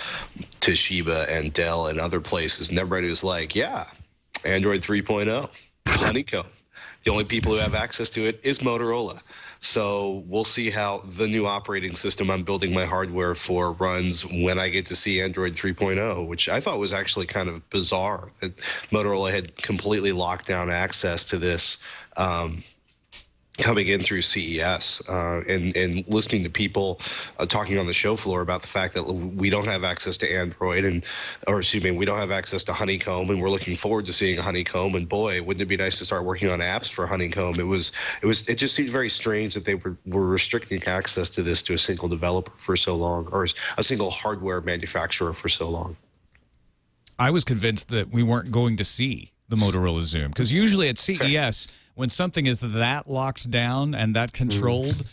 S5: Toshiba and Dell and other places, and everybody was like, yeah, Android 3.0, Honeycomb. The only people who have access to it is Motorola. So we'll see how the new operating system I'm building my hardware for runs when I get to see Android 3.0, which I thought was actually kind of bizarre that Motorola had completely locked down access to this coming in through CES, and listening to people talking on the show floor about the fact that we don't have access to Android, we don't have access to Honeycomb, and we're looking forward to seeing Honeycomb. And boy, wouldn't it be nice to start working on apps for Honeycomb? It just seemed very strange that they were restricting access to this to a single developer for so long, or a single hardware manufacturer for so long.
S1: I was convinced that we weren't going to see the Motorola Zoom, because usually at CES, when something is that locked down and that controlled,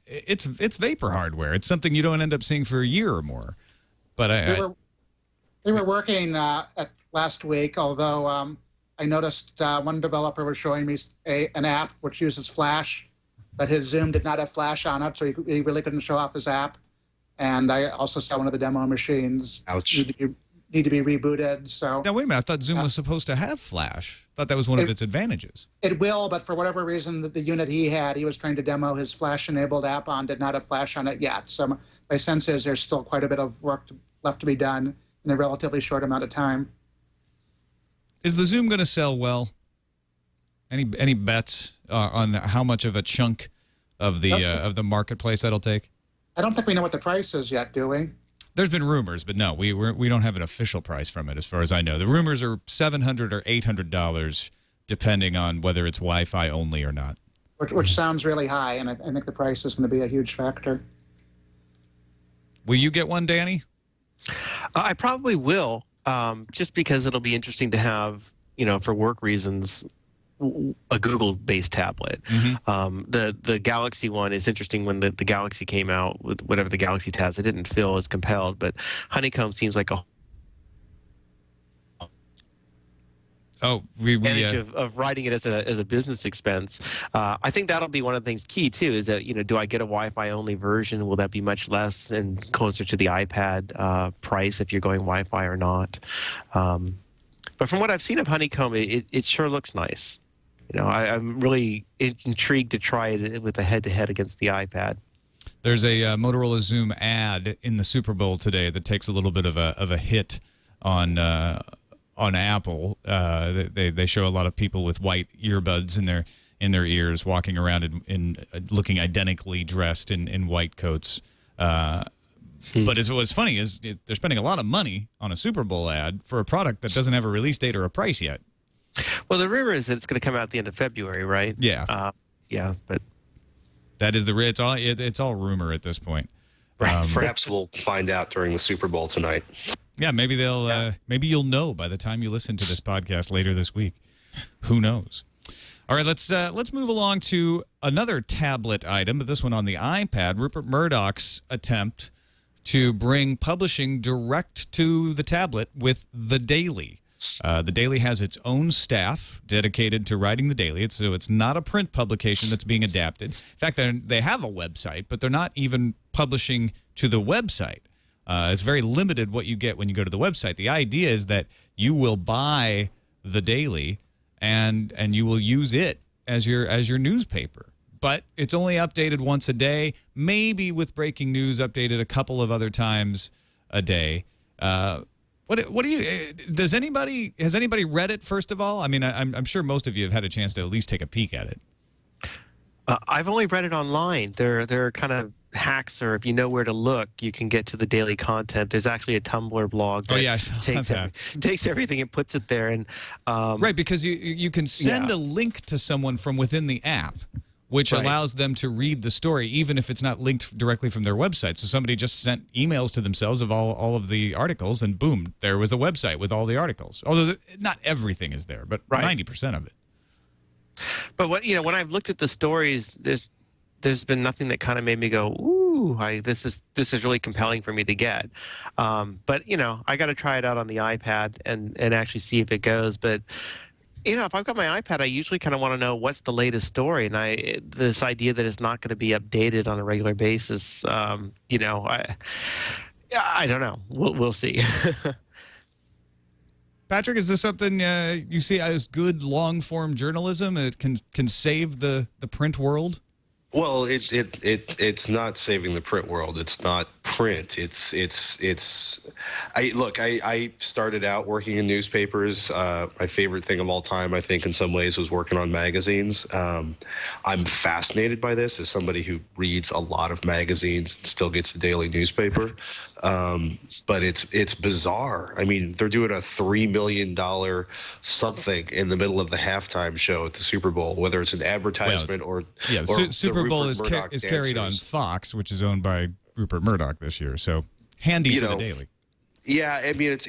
S1: it's vapor hardware. It's something you don't end up seeing for a year or more. But
S6: they were working last week, although I noticed one developer was showing me an app which uses Flash, but his Zoom did not have Flash on it, so he really couldn't show off his app. And I also saw one of the demo machines need to be rebooted. So
S1: now wait a minute, I thought Zoom was supposed to have Flash. I thought that was one of its advantages.
S6: It will, but for whatever reason, the unit he was trying to demo his Flash-enabled app on, did not have Flash on it yet. So my sense is there's still quite a bit of work left to be done in a relatively short amount of time.
S1: Is the Zoom going to sell well? Any bets on how much of a chunk of the marketplace that'll take?
S6: I don't think we know what the price is yet, do we?
S1: There's been rumors, but no, we don't have an official price from it as far as I know. The rumors are $700 or $800, depending on whether it's Wi-Fi only or not.
S6: Which sounds really high, and I think the price is going to be a huge factor.
S1: Will you get one, Danny?
S7: I probably will, just because it'll be interesting to have, for work reasons, a Google-based tablet. Mm-hmm. The Galaxy one is interesting. When the Galaxy came out with whatever the Galaxy has, it didn't feel as compelled, but Honeycomb seems like a advantage of writing it as a business expense. I think that'll be one of the things key too, is that, do I get a Wi-Fi only version? Will that be much less and closer to the iPad price if you're going Wi-Fi or not? But from what I've seen of Honeycomb, it sure looks nice. I'm really intrigued to try it with a head-to-head against the iPad.
S1: There's a Motorola Zoom ad in the Super Bowl today that takes a little bit of a hit on Apple. They show a lot of people with white earbuds in their ears walking around in looking identically dressed in white coats. But what's funny is they're spending a lot of money on a Super Bowl ad for a product that doesn't have a release date or a price yet.
S7: Well, the rumor is that it's going to come out at the end of February, right?
S1: Yeah.
S7: Yeah, but
S1: that is it's all rumor at this point.
S7: Right.
S5: Perhaps we'll find out during the Super Bowl tonight.
S1: Yeah, maybe maybe you'll know by the time you listen to this podcast later this week. Who knows? All right, let's move along to another tablet item, but this one on the iPad. Rupert Murdoch's attempt to bring publishing direct to the tablet with The Daily. The Daily has its own staff dedicated to writing The Daily. So it's not a print publication that's being adapted. In fact, they have a website, but they're not even publishing to the website. It's very limited what you get when you go to the website. The idea is that you will buy The Daily and you will use it as your newspaper. But it's only updated once a day, maybe with breaking news updated a couple of other times a day. What do you? Has anybody read it? First of all, I mean, I'm sure most of you have had a chance to at least take a peek at it.
S7: I've only read it online. There are kind of hacks, or if you know where to look, you can get to the daily content. There's actually a Tumblr blog that takes everything and puts it there. And
S1: right, because you can send a link to someone from within the app, which allows them to read the story, even if it's not linked directly from their website. So somebody just sent emails to themselves of all of the articles, and boom, there was a website with all the articles. Although not everything is there, but 90% of it.
S7: But when I've looked at the stories, there's been nothing that kind of made me go, ooh, this is really compelling for me to get. But I got to try it out on the iPad and actually see if it goes. But if I've got my iPad, I usually kind of want to know what's the latest story, and this idea that it's not going to be updated on a regular basis, I don't know. We'll see.
S1: Patrick, is this something you see as good long-form journalism? It can save the print world?
S5: Well, it's not saving the print world. It's not print. I started out working in newspapers. My favorite thing of all time, I think, in some ways, was working on magazines. I'm fascinated by this as somebody who reads a lot of magazines and still gets a daily newspaper. But it's bizarre. I mean, they're doing a $3 million something in the middle of the halftime show at the Super Bowl, whether it's an advertisement or
S1: Super Bowl is carried on Fox, which is owned by Rupert Murdoch this year. So handy for the Daily.
S5: Yeah, I mean, it's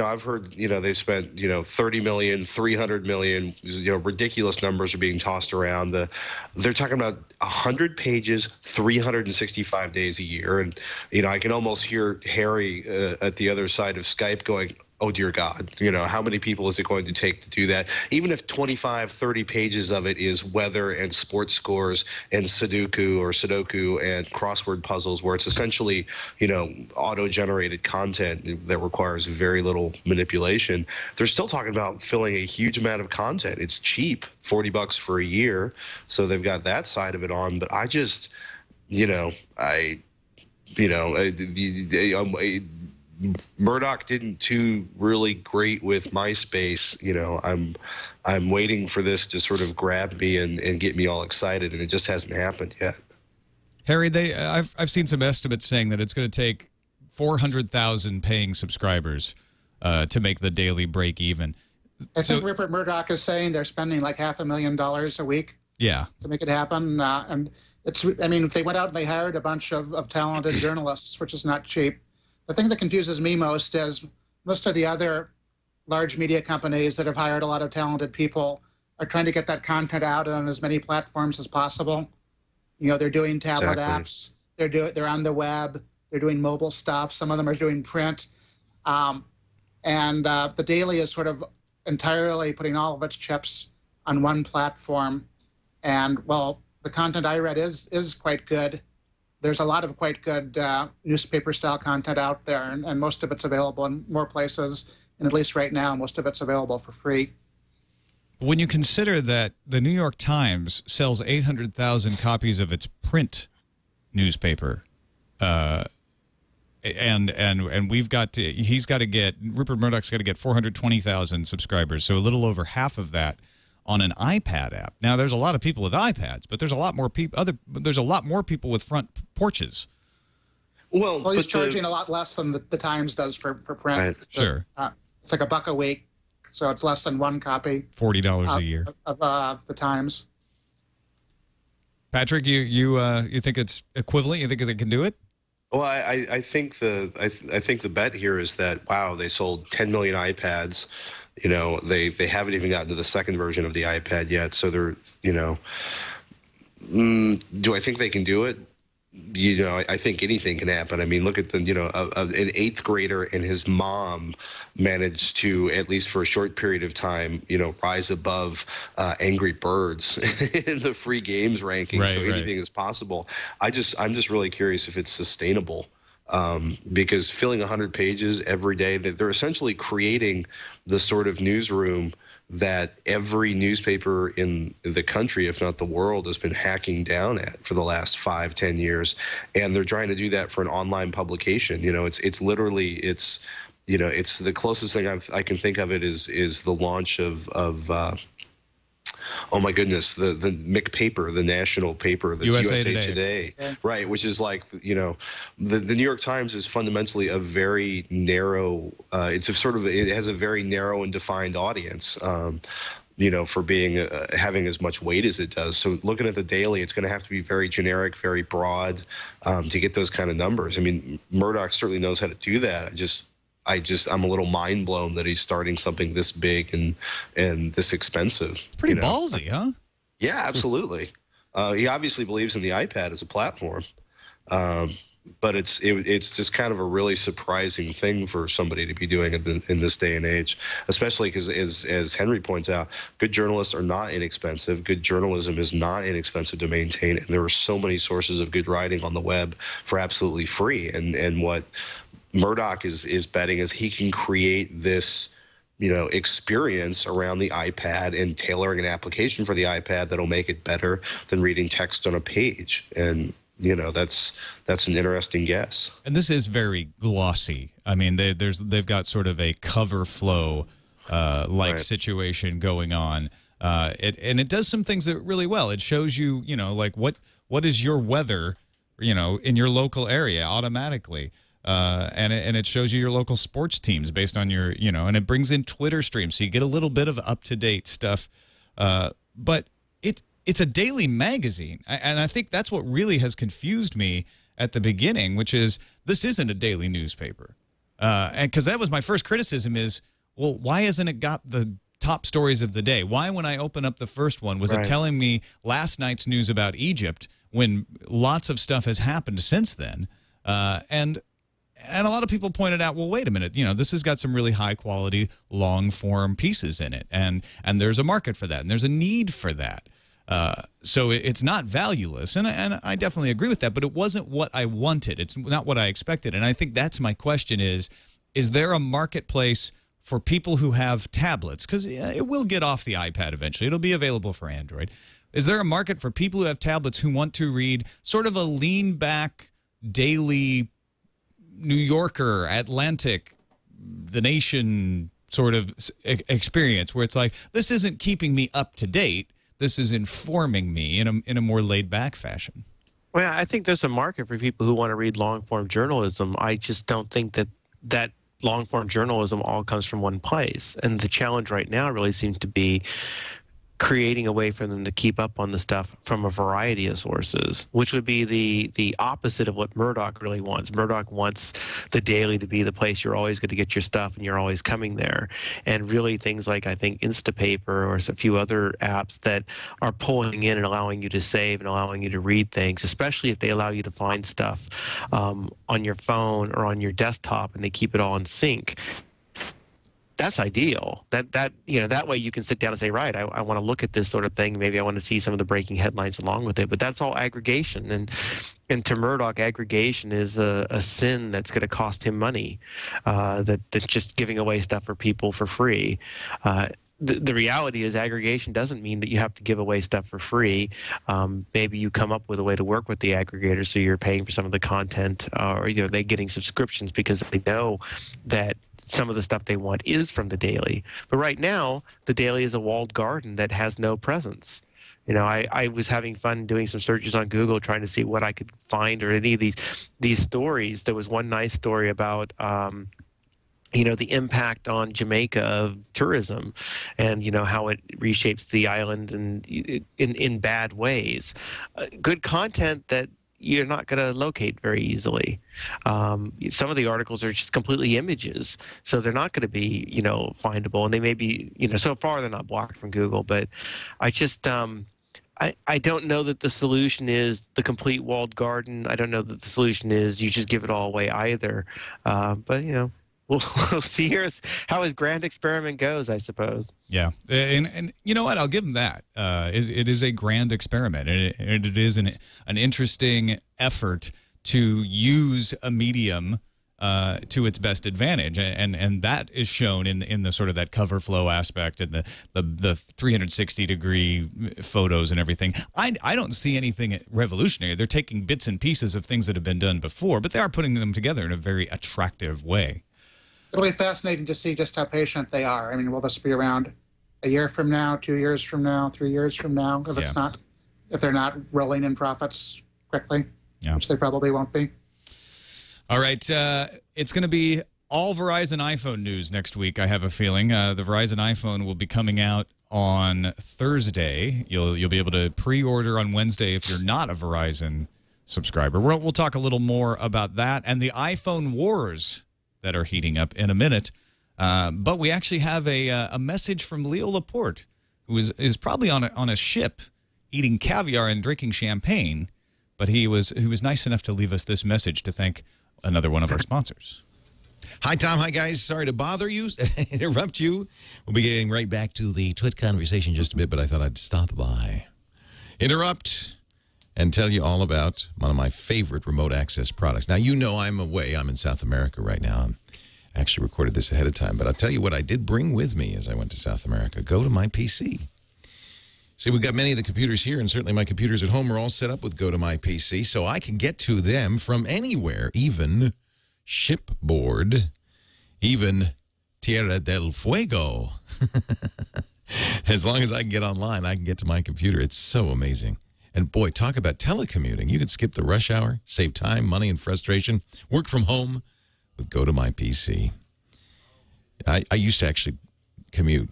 S5: I've heard, they've spent, 30 million, 300 million, ridiculous numbers are being tossed around. They're talking about 100 pages, 365 days a year. And, I can almost hear Harry at the other side of Skype going, oh, dear God, how many people is it going to take to do that? Even if 25, 30 pages of it is weather and sports scores and Sudoku and crossword puzzles, where it's essentially, auto-generated content that requires very little manipulation, they're still talking about filling a huge amount of content. It's cheap, $40 for a year. So they've got that side of it on. But I just, Murdoch didn't do really great with MySpace. I'm waiting for this to sort of grab me and get me all excited, and it just hasn't happened yet.
S1: Harry, I've seen some estimates saying that it's going to take 400,000 paying subscribers to make the Daily break even.
S6: I think Rupert Murdoch is saying they're spending like $500,000 a week.
S1: Yeah.
S6: To make it happen, and if they went out and they hired a bunch of talented journalists, which is not cheap. The thing that confuses me most is most of the other large media companies that have hired a lot of talented people are trying to get that content out on as many platforms as possible. They're doing tablet apps. They're on the web. They're doing mobile stuff. Some of them are doing print. And the Daily is sort of entirely putting all of its chips on one platform. And, well, the content I read is quite good. There's a lot of quite good newspaper-style content out there, and most of it's available in more places. And at least right now, most of it's available for free.
S1: When you consider that the New York Times sells 800,000 copies of its print newspaper, and we've got to, Rupert Murdoch's got to get 420,000 subscribers, so a little over half of that on an iPad app. Now, there's a lot of people with iPads, but there's a lot more people with front porches.
S5: Well,
S6: he's charging a lot less than the Times does for print.
S5: Right.
S1: Sure.
S6: It's like $1 a week, so it's less than one copy.
S1: $40 a year
S6: of the Times.
S1: Patrick, you think it's equivalent? You think they can do it?
S5: Well, I think the bet here is that, wow, they sold 10 million iPads. You know, they haven't even gotten to the second version of the iPad yet. So they're, you know, do I think they can do it? You know, I think anything can happen. I mean, look at an 8th grader and his mom managed to, at least for a short period of time, you know, rise above Angry Birds in the free games ranking.
S1: Right,
S5: so anything is possible. I'm just really curious if it's sustainable. Because filling 100 pages every day, that they're essentially creating the sort of newsroom that every newspaper in the country, if not the world, has been hacking down at for the last 5-10 years, and they're trying to do that for an online publication. You know, it's literally you know, it's the closest thing I can think of it is the launch of oh my goodness, the McPaper, the national paper, the USA Today. Right, which is like, you know, the New York Times is fundamentally a very narrow, it has a very narrow and defined audience, you know, for being having as much weight as it does. So looking at the daily, it's going to have to be very generic, very broad, to get those kind of numbers. I mean, Murdoch certainly knows how to do that. I'm a little mind blown that he's starting something this big and this expensive.
S1: Pretty ballsy, huh?
S5: Yeah, absolutely. He obviously believes in the iPad as a platform, but it's just kind of a really surprising thing for somebody to be doing in this day and age, especially because, as Henry points out, good journalists are not inexpensive. Good journalism is not inexpensive to maintain, and there are so many sources of good writing on the web for absolutely free. And what Murdoch is betting is he can create this, you know, experience around the iPad and tailoring an application for the iPad that'll make it better than reading text on a page. And, you know, that's an interesting guess.
S1: And this is very glossy. I mean, they've got sort of a cover flow like situation going on. And it does some things that really well. It shows you, you know, like what is your weather, you know, in your local area automatically. And it shows you your local sports teams based on your, you know, and it brings in Twitter streams, so you get a little bit of up-to-date stuff. But it's a daily magazine, and I think that's what really has confused me at the beginning, which is this isn't a daily newspaper. And because that was my first criticism is, well, why hasn't it got the top stories of the day? Why, when I open up the first one, was it telling me last night's news about Egypt when lots of stuff has happened since then? And a lot of people pointed out, well, wait a minute, you know, this has got some really high quality long form pieces in it, and there's a market for that, and there's a need for that. So it's not valueless, and I definitely agree with that, but it wasn't what I wanted. It's not what I expected, and I think that's my question is there a marketplace for people who have tablets? Because it will get off the iPad eventually. It'll be available for Android. Is there a market for people who have tablets who want to read sort of a lean back daily New Yorker, Atlantic, The Nation sort of experience where it's like, this isn't keeping me up to date. This is informing me in a more laid back fashion.
S7: Well, I think there's a market for people who want to read long form journalism. I just don't think that long form journalism all comes from one place. And the challenge right now really seems to be creating a way for them to keep up on the stuff from a variety of sources, which would be the opposite of what Murdoch really wants. Murdoch wants the daily to be the place you're always going to get your stuff and you're always coming there. And really things like, I think, Instapaper or a few other apps that are pulling in and allowing you to save and allowing you to read things, especially if they allow you to find stuff on your phone or on your desktop and they keep it all in sync. That's ideal. That way you can sit down and say, right, I want to look at this sort of thing. Maybe I want to see some of the breaking headlines along with it. But that's all aggregation. And to Murdoch, aggregation is a sin that's going to cost him money. That's just giving away stuff for people for free. the reality is aggregation doesn't mean that you have to give away stuff for free. Maybe you come up with a way to work with the aggregator so you're paying for some of the content, or they're getting subscriptions because they know that some of the stuff they want is from the daily. But right now, the daily is a walled garden that has no presence. I was having fun doing some searches on Google trying to see what I could find, or any of these stories. There was one nice story about the impact on Jamaica of tourism, and how it reshapes the island and in bad ways. Good content that you're not going to locate very easily. Some of the articles are just completely images, so they're not going to be findable, and they may be so far they're not blocked from Google. But I just I don't know that the solution is the complete walled garden. I don't know that the solution is you just give it all away either. But we'll see how his grand experiment goes, I suppose.
S1: Yeah, and you know what? I'll give him that. It is a grand experiment, and it is an interesting effort to use a medium to its best advantage, and that is shown in the sort of that cover flow aspect and the 360-degree photos and everything. I don't see anything revolutionary. They're taking bits and pieces of things that have been done before, but they are putting them together in a very attractive way.
S6: It'll be fascinating to see just how patient they are. I mean, will this be around a year from now, 2 years from now, 3 years from now? If they're not rolling in profits quickly, which they probably won't be.
S1: All right, it's going to be all Verizon iPhone news next week, I have a feeling. The Verizon iPhone will be coming out on Thursday. You'll be able to pre-order on Wednesday if you're not a Verizon subscriber. We'll talk a little more about that and the iPhone wars that are heating up in a minute. But we actually have a message from Leo Laporte, who is probably on a ship eating caviar and drinking champagne, but he was nice enough to leave us this message to thank another one of our sponsors.
S4: Hi, Tom. Hi, guys. Sorry to bother you, interrupt you. We'll be getting right back to the TWiT conversation in just a bit, but I thought I'd stop by, interrupt, and tell you all about one of my favorite remote access products. Now, I'm away. I'm in South America right now. I actually recorded this ahead of time, but I'll tell you what I did bring with me as I went to South America. Go to my PC. See, we've got many of the computers here, and certainly my computers at home are all set up with Go to My PC, so I can get to them from anywhere, even shipboard, even Tierra del Fuego. As long as I can get online, I can get to my computer. It's so amazing. And boy, talk about telecommuting. You can skip the rush hour, save time, money, and frustration. Work from home with Go to My PC. I used to actually commute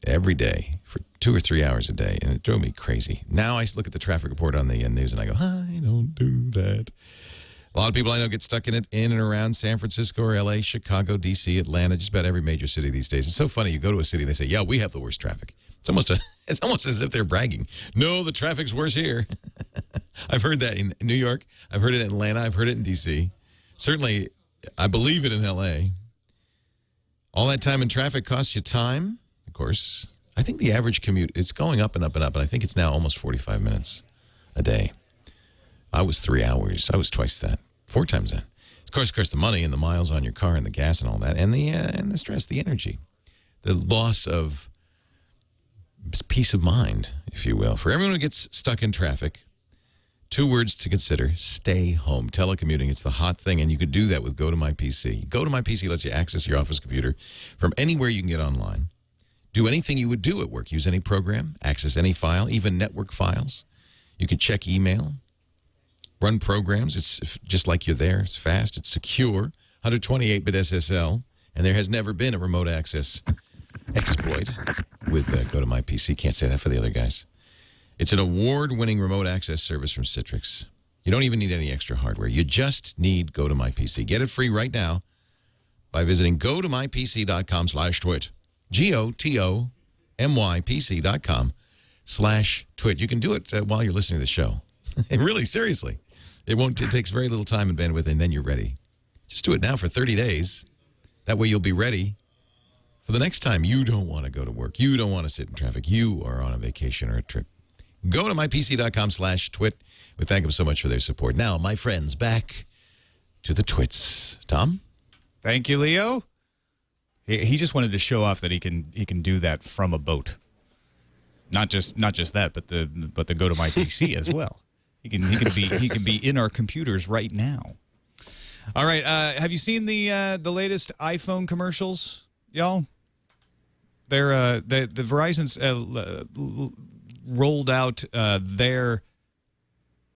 S4: every day for 2 or 3 hours a day, and it drove me crazy. Now I look at the traffic report on the news, and I go, I don't do that. A lot of people I know get stuck in and around San Francisco or L.A., Chicago, D.C., Atlanta, just about every major city these days. It's so funny. You go to a city, they say, yeah, we have the worst traffic. It's almost as if they're bragging. No, the traffic's worse here. I've heard that in New York. I've heard it in Atlanta. I've heard it in D.C. Certainly, I believe it in L.A. All that time in traffic costs you time. Of course, I think the average commute, it's going up and up and up, and I think it's now almost 45 minutes a day. I was 3 hours. I was twice that, 4 times that. Of course, the money and the miles on your car and the gas and all that, and the stress, the energy, the loss of peace of mind, if you will. For everyone who gets stuck in traffic, 2 words to consider: stay home. Telecommuting, it's the hot thing, and you can do that with Go to My PC. Go to My PC lets you access your office computer from anywhere you can get online. Do anything you would do at work. Use any program, access any file, even network files. You can check email, run programs. It's just like you're there. It's fast. It's secure. 128-bit SSL. And there has never been a remote access exploit with Go to My PC. Can't say that for the other guys. It's an award-winning remote access service from Citrix. You don't even need any extra hardware. You just need Go to My PC. Get it free right now by visiting gotomypc.com/twit. gotomypc.com/twit. You can do it while you're listening to the show. And really, seriously. It takes very little time and bandwidth, and then you're ready. Just do it now for 30 days. That way you'll be ready for the next time you don't want to go to work. You don't want to sit in traffic. You are on a vacation or a trip. Go to mypc.com/twit. We thank them so much for their support. Now, my friends, back to the twits. Tom?
S1: Thank you, Leo. He just wanted to show off that he can do that from a boat. Not just that, but the go to my PC as well. He can be in our computers right now. All right, have you seen the latest iPhone commercials, y'all? The Verizon's rolled out their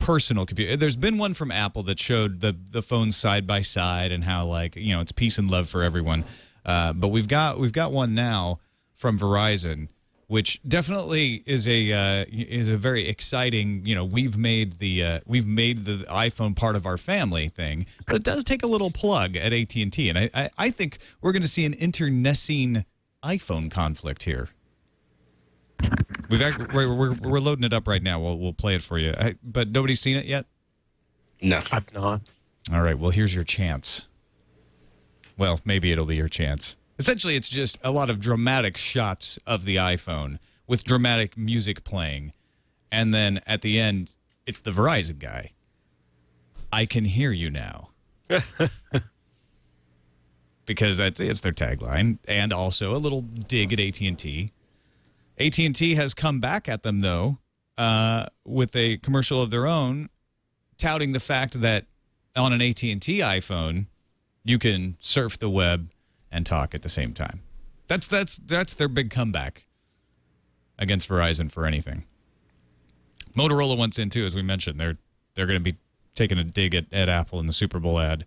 S1: personal computer. There's been one from Apple that showed the phones side by side and how, like, you know, it's peace and love for everyone. But we've got one now from Verizon, which definitely is a very exciting. You know, we've made the iPhone part of our family thing, but it does take a little plug at AT&T, and I think we're going to see an internecine iPhone conflict here. We're loading it up right now. We'll play it for you. But nobody's seen it yet?
S5: No,
S7: I've not.
S1: All right. Well, here's your chance. Well, maybe it'll be your chance. Essentially, it's just a lot of dramatic shots of the iPhone with dramatic music playing. And then at the end, it's the Verizon guy. I can hear you now. Because it's their tagline. And also a little dig at AT&T. AT&T has come back at them, though, with a commercial of their own, touting the fact that on an AT&T iPhone, you can surf the web and talk at the same time. That's their big comeback against Verizon for anything. Motorola wants in too, as we mentioned. They're going to be taking a dig at Apple in the Super Bowl ad.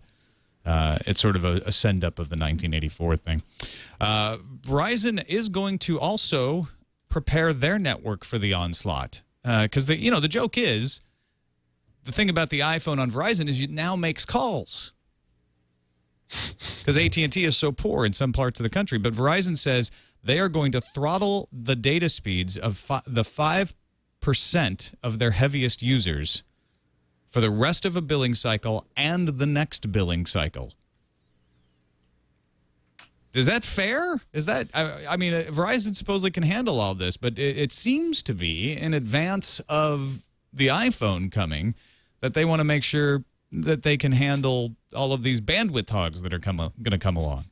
S1: It's sort of a send up of the 1984 thing. Verizon is going to also prepare their network for the onslaught, because the joke is, the thing about the iPhone on Verizon is it now makes calls. Because AT&T is so poor in some parts of the country. But Verizon says they are going to throttle the data speeds of the 5% of their heaviest users for the rest of a billing cycle and the next billing cycle. Is that fair? Is that, I mean, Verizon supposedly can handle all this, but it seems to be in advance of the iPhone coming that they want to make sure that they can handle all of these bandwidth hogs that are going to come along.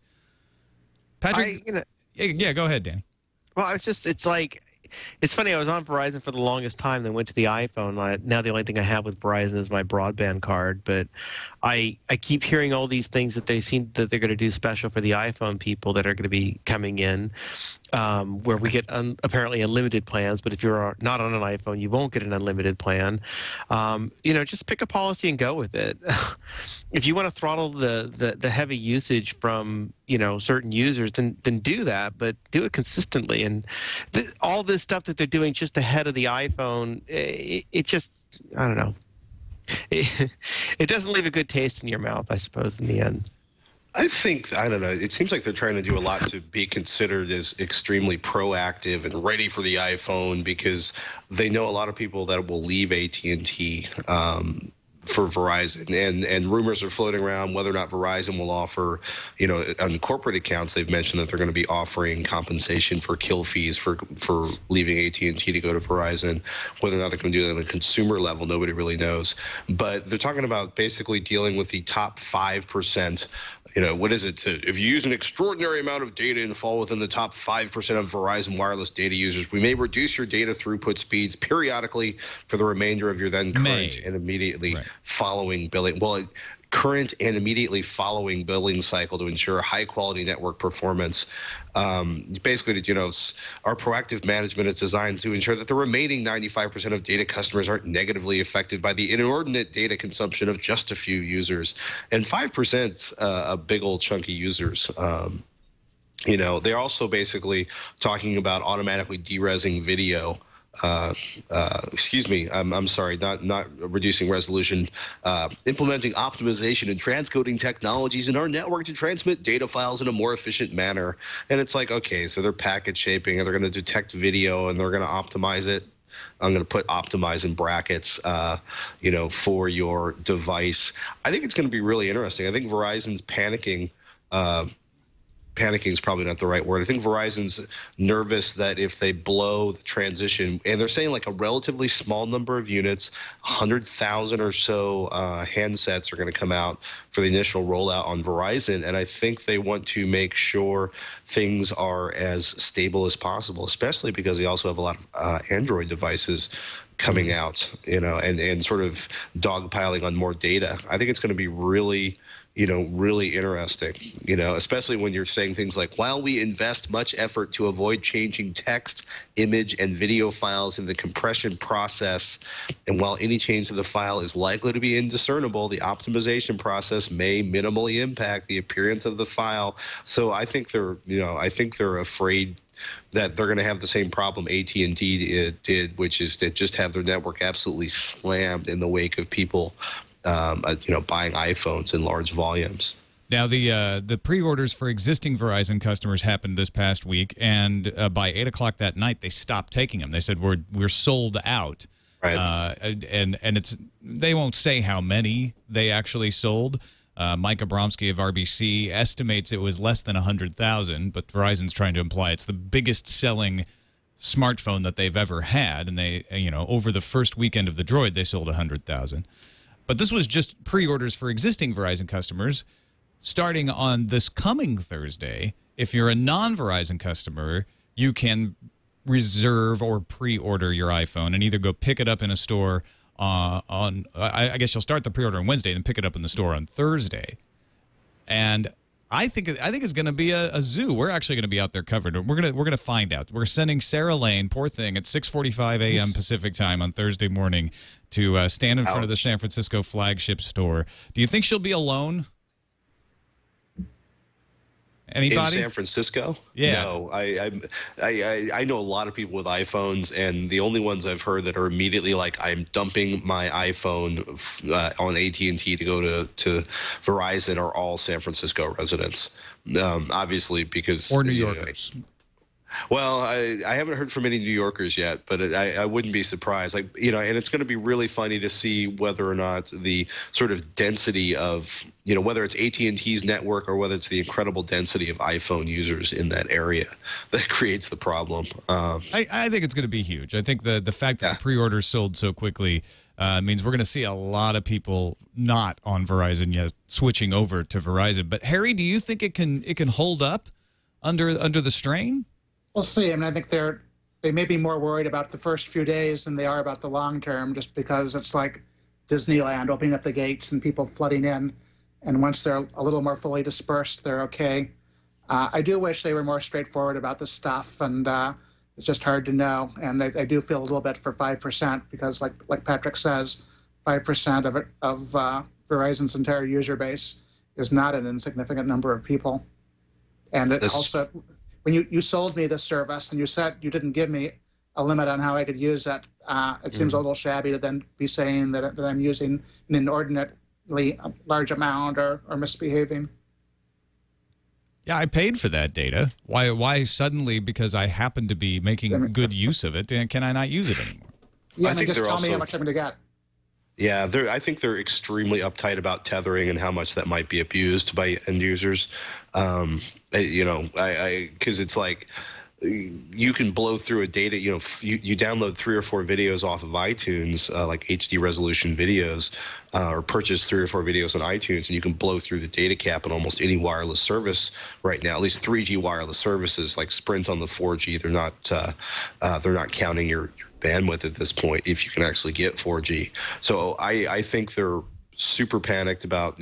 S1: Patrick, yeah, go ahead, Danny.
S7: Well, it's funny. I was on Verizon for the longest time, then went to the iPhone. Now the only thing I have with Verizon is my broadband card. But I keep hearing all these things that they're going to do special for the iPhone people that are going to be coming in, where we get apparently unlimited plans. But if you're not on an iPhone, you won't get an unlimited plan. Just pick a policy and go with it. If you want to throttle the heavy usage from certain users, then do that, but do it consistently. And all this stuff that they're doing just ahead of the iPhone, it just, I don't know. It doesn't leave a good taste in your mouth, I suppose, in the end.
S5: I don't know. It seems like they're trying to do a lot to be considered as extremely proactive and ready for the iPhone, because they know a lot of people that will leave AT&T for Verizon, and rumors are floating around whether or not Verizon will offer, on corporate accounts, they've mentioned that they're going to be offering compensation for kill fees for leaving AT&T to go to Verizon. Whether or not they're going to do that on a consumer level, nobody really knows. But they're talking about basically dealing with the top 5%. What is it? If you use an extraordinary amount of data and fall within the top 5% of Verizon wireless data users, we may reduce your data throughput speeds periodically for the remainder of your then current and immediately following billing. Well, current and immediately following billing cycle to ensure high quality network performance. Basically, our proactive management is designed to ensure that the remaining 95% of data customers aren't negatively affected by the inordinate data consumption of just a few users. And 5%, a big old chunky users. They're also basically talking about automatically deresing video. I'm sorry, not reducing resolution, implementing optimization and transcoding technologies in our network to transmit data files in a more efficient manner. And it's like, okay, so they're packet shaping, and they're going to detect video, and they're going to optimize it. I'm going to put optimize in brackets, for your device. I think it's going to be really interesting. I think Verizon's panicking panicking is probably not the right word. I think Verizon's nervous that if they blow the transition, and they're saying like a relatively small number of units, 100,000 or so handsets are going to come out for the initial rollout on Verizon, and I think they want to make sure things are as stable as possible, especially because they also have a lot of Android devices coming out, and sort of dogpiling on more data. I think it's going to be really interesting, especially when you're saying things like, while we invest much effort to avoid changing text, image, and video files in the compression process, and while any change to the file is likely to be indiscernible, the optimization process may minimally impact the appearance of the file. So I think they're afraid that they're going to have the same problem AT&T did, which is to just have their network absolutely slammed in the wake of people buying iPhones in large volumes.
S1: Now, the pre-orders for existing Verizon customers happened this past week, and by 8 o'clock that night, they stopped taking them. They said, we're sold out.
S5: Right.
S1: And they won't say how many they actually sold. Mike Abramsky of RBC estimates it was less than 100,000, but Verizon's trying to imply it's the biggest selling smartphone that they've ever had. And they, over the first weekend of the Droid, they sold 100,000. But this was just pre-orders for existing Verizon customers. Starting on this coming Thursday, if you're a non-Verizon customer, you can reserve or pre-order your iPhone and either go pick it up in a store I guess you'll start the pre-order on Wednesday and then pick it up in the store on Thursday. And I think it's going to be a zoo. We're actually going to be out there covering it. We're going to find out. We're sending Sarah Lane, poor thing, at 6:45 a.m. Pacific time on Thursday morning to stand in front of the San Francisco flagship store. Do you think she'll be alone? Anybody?
S5: In San Francisco?
S1: Yeah.
S5: No, I know a lot of people with iPhones, and the only ones I've heard that are immediately like, I'm dumping my iPhone on AT&T to go to Verizon are all San Francisco residents. Obviously, because
S1: or New Yorkers.
S5: Well, I haven't heard from any New Yorkers yet, but I wouldn't be surprised. And it's going to be really funny to see whether or not the sort of density of, whether it's AT&T's network or whether it's the incredible density of iPhone users in that area that creates the problem.
S1: I think it's going to be huge. I think the fact that the pre-orders sold so quickly means we're going to see a lot of people not on Verizon yet switching over to Verizon. But Harry, do you think it can hold up under the strain?
S6: We'll see. I mean, I think they may be more worried about the first few days than they are about the long term, just because it's like Disneyland, opening up the gates and people flooding in. And once they're a little more fully dispersed, they're okay. I do wish they were more straightforward about this stuff, and it's just hard to know. And I do feel a little bit for 5%, because like Patrick says, 5% of Verizon's entire user base is not an insignificant number of people. And it also, when you sold me this service and you said you didn't give me a limit on how I could use it, it seems a little shabby to then be saying that I'm using an inordinately large amount or misbehaving.
S1: Yeah, I paid for that data. Why suddenly, because I happen to be making good use of it, can I not use it anymore?
S6: Yeah, just tell me how much I'm going to get.
S5: Yeah, I think they're extremely uptight about tethering and how much that might be abused by end users. Because it's like you can blow through a data. You download 3 or 4 videos off of iTunes, like HD resolution videos, or purchase 3 or 4 videos on iTunes, and you can blow through the data cap on almost any wireless service right now. At least 3G wireless services like Sprint on the 4G, they're not counting your bandwidth at this point if you can actually get 4G. So I think they're super panicked about,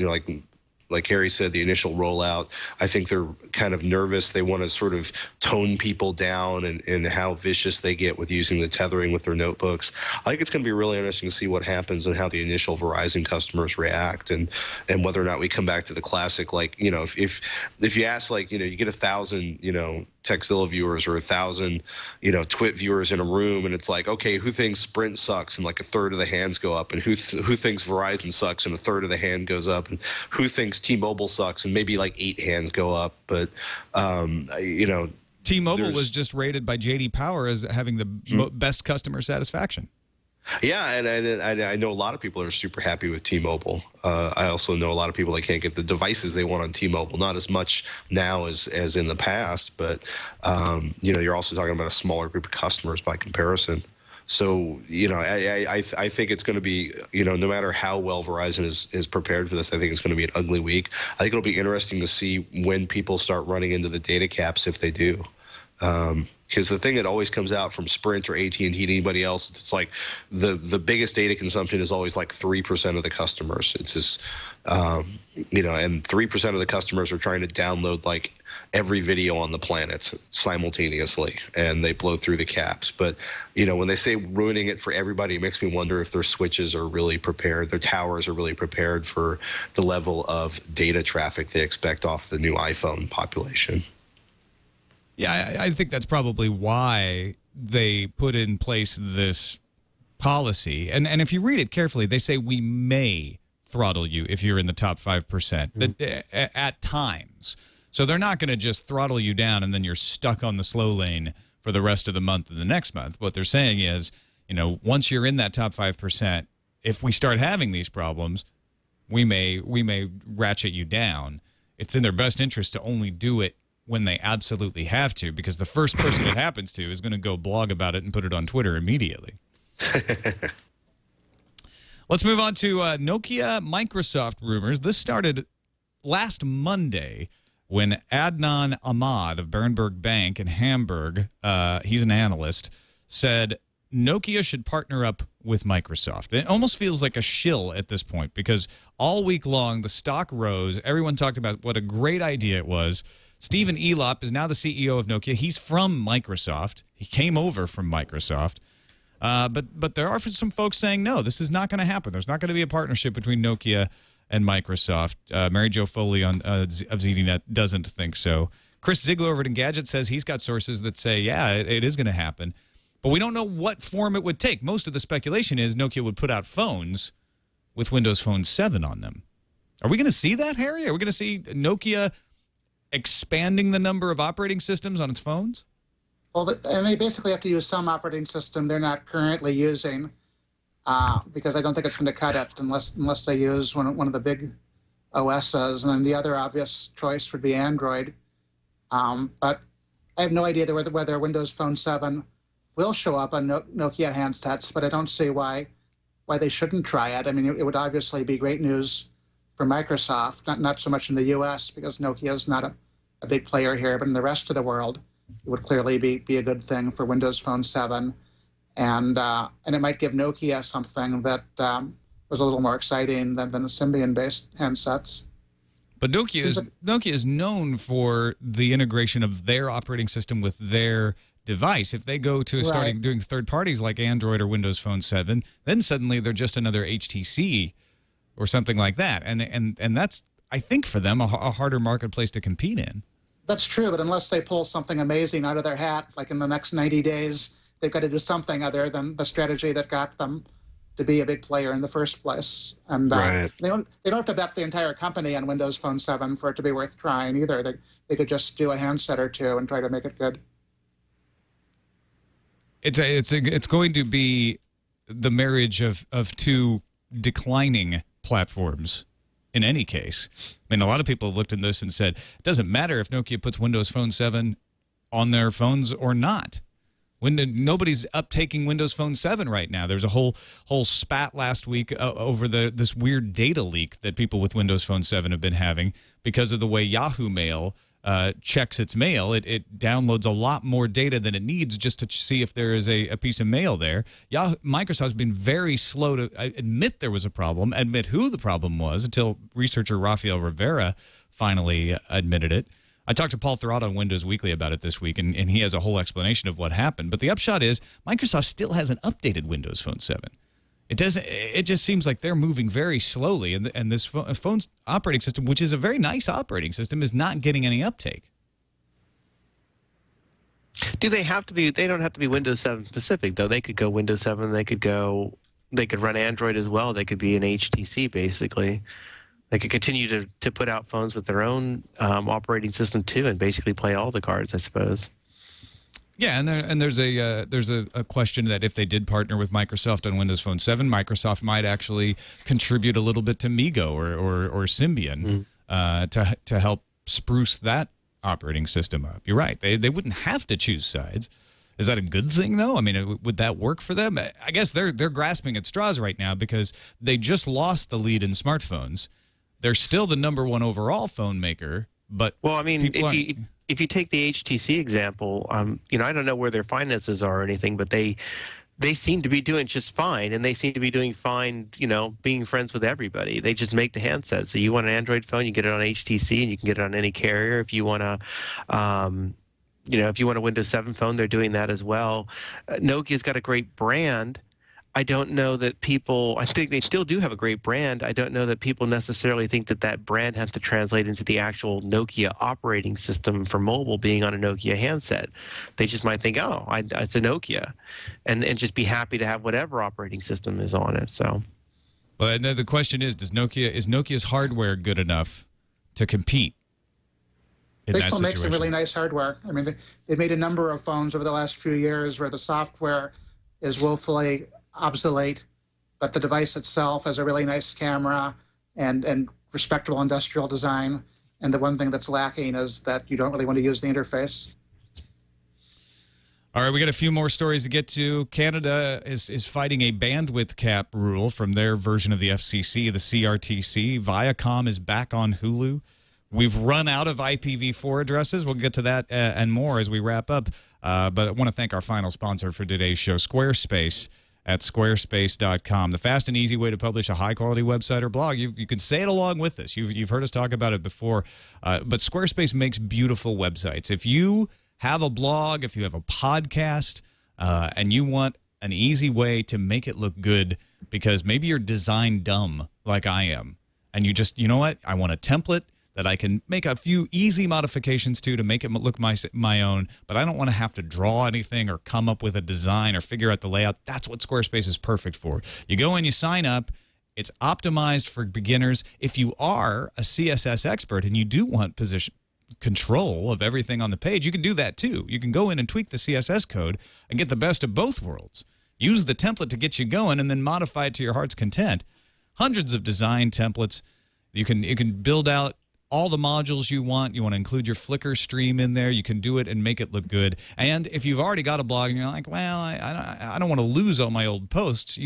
S5: like Harry said, the initial rollout. I think they're kind of nervous. They want to sort of tone people down and how vicious they get with using the tethering with their notebooks. I think it's going to be really interesting to see what happens and how the initial Verizon customers react, and whether or not we come back to the classic, if you ask, you get 1,000, Textilla viewers or 1,000, TWiT viewers in a room, and it's like, okay, who thinks Sprint sucks? And like a third of the hands go up, and who thinks Verizon sucks? And a third of the hand goes up, and who thinks T-Mobile sucks? And maybe like 8 hands go up. But
S1: T-Mobile was just rated by J.D. Power as having the best customer satisfaction.
S5: Yeah, and I know a lot of people are super happy with T-Mobile. I also know a lot of people that can't get the devices they want on T-Mobile. Not as much now as in the past, but you know, you're also talking about a smaller group of customers by comparison. So, you know, I think it's going to be, you know, no matter how well Verizon is prepared for this, I think it's going to be an ugly week. I think it'll be interesting to see when people start running into the data caps, if they do. Because the thing that always comes out from Sprint or AT&T to anybody else, it's like the biggest data consumption is always like 3% of the customers. It's just, you know, and 3% of the customers are trying to download like every video on the planet simultaneously, and they blow through the caps. But, you know, when they say ruining it for everybody, it makes me wonder if their switches are really prepared, their towers are really prepared for the level of data traffic they expect off the new iPhone population.
S1: Yeah, I think that's probably why they put in place this policy. And if you read it carefully, they say we may throttle you if you're in the top 5% at times. So they're not going to just throttle you down and then you're stuck on the slow lane for the rest of the month and the next month. What they're saying is, you know, once you're in that top 5%, if we start having these problems, we may ratchet you down. It's in their best interest to only do it when they absolutely have to, because the first person it happens to is going to go blog about it and put it on Twitter immediately. Let's move on to Nokia Microsoft rumors. This started last Monday when Adnan Ahmad of Berenberg Bank in Hamburg, he's an analyst, said Nokia should partner up with Microsoft. It almost feels like a shill at this point, because all week long the stock rose. Everyone talked about what a great idea it was. Stephen Elop is now the CEO of Nokia. He's from Microsoft. He came over from Microsoft. But there are some folks saying, no, this is not going to happen. There's not going to be a partnership between Nokia and Microsoft. Mary Jo Foley of ZDNet doesn't think so. Chris Ziegler over at Engadget says he's got sources that say, yeah, it is going to happen. But we don't know what form it would take. Most of the speculation is Nokia would put out phones with Windows Phone 7 on them. Are we going to see that, Harry? Are we going to see Nokia expanding the number of operating systems on its phones?
S6: Well, and they basically have to use some operating system they're not currently using, because I don't think it's going to cut it unless they use one of the big OSs. And then the other obvious choice would be Android. But I have no idea whether Windows Phone 7 will show up on Nokia handsets, but I don't see why they shouldn't try it. I mean, it would obviously be great news for Microsoft, not so much in the U.S. because Nokia is not a big player here, but in the rest of the world, it would clearly be a good thing for Windows Phone 7, and it might give Nokia something that was a little more exciting than the Symbian-based handsets.
S1: But Nokia is known for the integration of their operating system with their device. If they go to starting doing third parties like Android or Windows Phone 7, then suddenly they're just another HTC or something like that, and that's, I think, for them a harder marketplace to compete in.
S6: That's true, but unless they pull something amazing out of their hat, like in the next 90 days, they've got to do something other than the strategy that got them to be a big player in the first place. And they don't have to bet the entire company on Windows Phone 7 for it to be worth trying either. They could just do a handset or two and try to make it good.
S1: It's going to be the marriage of two declining platforms. In any case, I mean, a lot of people have looked at this and said, it doesn't matter if Nokia puts Windows Phone 7 on their phones or not. Nobody's uptaking Windows Phone 7 right now. There's a whole spat last week over this weird data leak that people with Windows Phone 7 have been having because of the way Yahoo Mail checks its mail. It downloads a lot more data than it needs just to see if there is a piece of mail there. Microsoft's been very slow to admit there was a problem, admit who the problem was, until researcher Rafael Rivera finally admitted it. I talked to Paul Thurrott on Windows Weekly about it this week, and he has a whole explanation of what happened. But the upshot is Microsoft still hasn't updated Windows Phone 7. It just seems like they're moving very slowly, and this phone's operating system, which is a very nice operating system, is not getting any uptake.
S7: Do they have to be? They don't have to be Windows 7 specific, though. They could go Windows 7. They could run Android as well. They could be an HTC basically. They could continue to put out phones with their own operating system too, and basically play all the cards, I suppose.
S1: Yeah, and there's a question that if they did partner with Microsoft on Windows Phone 7, Microsoft might actually contribute a little bit to MeeGo or Symbian to help spruce that operating system up. You're right. They wouldn't have to choose sides. Is that a good thing, though? I mean, would that work for them? I guess they're grasping at straws right now because they just lost the lead in smartphones. They're still the #1 overall phone maker, but
S7: well, I mean, if you take the HTC example, you know, I don't know where their finances are or anything, but they seem to be doing just fine, and they seem to be doing fine, you know, being friends with everybody. They just make the handset. So you want an Android phone, you get it on HTC, and you can get it on any carrier. If you want to, you know, if you want a Windows 7 phone, they're doing that as well. Nokia's got a great brand. I don't know that people, I think they still do have a great brand. I don't know that people necessarily think that that brand has to translate into the actual Nokia operating system for mobile being on a Nokia handset. They just might think, oh, it's a Nokia, and just be happy to have whatever operating system is on it. So,
S1: but the question is Nokia's hardware good enough to compete?
S6: They still make some really nice hardware. I mean, they made a number of phones over the last few years where the software is woefully obsolete, but the device itself has a really nice camera and respectable industrial design. And the one thing that's lacking is that you don't really want to use the interface.
S1: All right, we got a few more stories to get to. Canada is fighting a bandwidth cap rule from their version of the FCC, the CRTC. Viacom is back on Hulu. We've run out of IPv4 addresses. We'll get to that and more as we wrap up. But I want to thank our final sponsor for today's show, Squarespace, at squarespace.com. The fast and easy way to publish a high-quality website or blog. You can say it along with us. You've heard us talk about it before. But Squarespace makes beautiful websites. If you have a blog, if you have a podcast, and you want an easy way to make it look good because maybe you're design dumb like I am, and you know what? I want a template that I can make a few easy modifications to make it look my own, but I don't want to have to draw anything or come up with a design or figure out the layout. That's what Squarespace is perfect for. You go in, you sign up. It's optimized for beginners. If you are a CSS expert and you do want control of everything on the page, you can do that too. You can go in and tweak the CSS code and get the best of both worlds. Use the template to get you going and then modify it to your heart's content. Hundreds of design templates. You can build out all the modules you want. You want to include your Flickr stream in there. You can do it and make it look good. And if you've already got a blog and you're like, well, I don't want to lose all my old posts,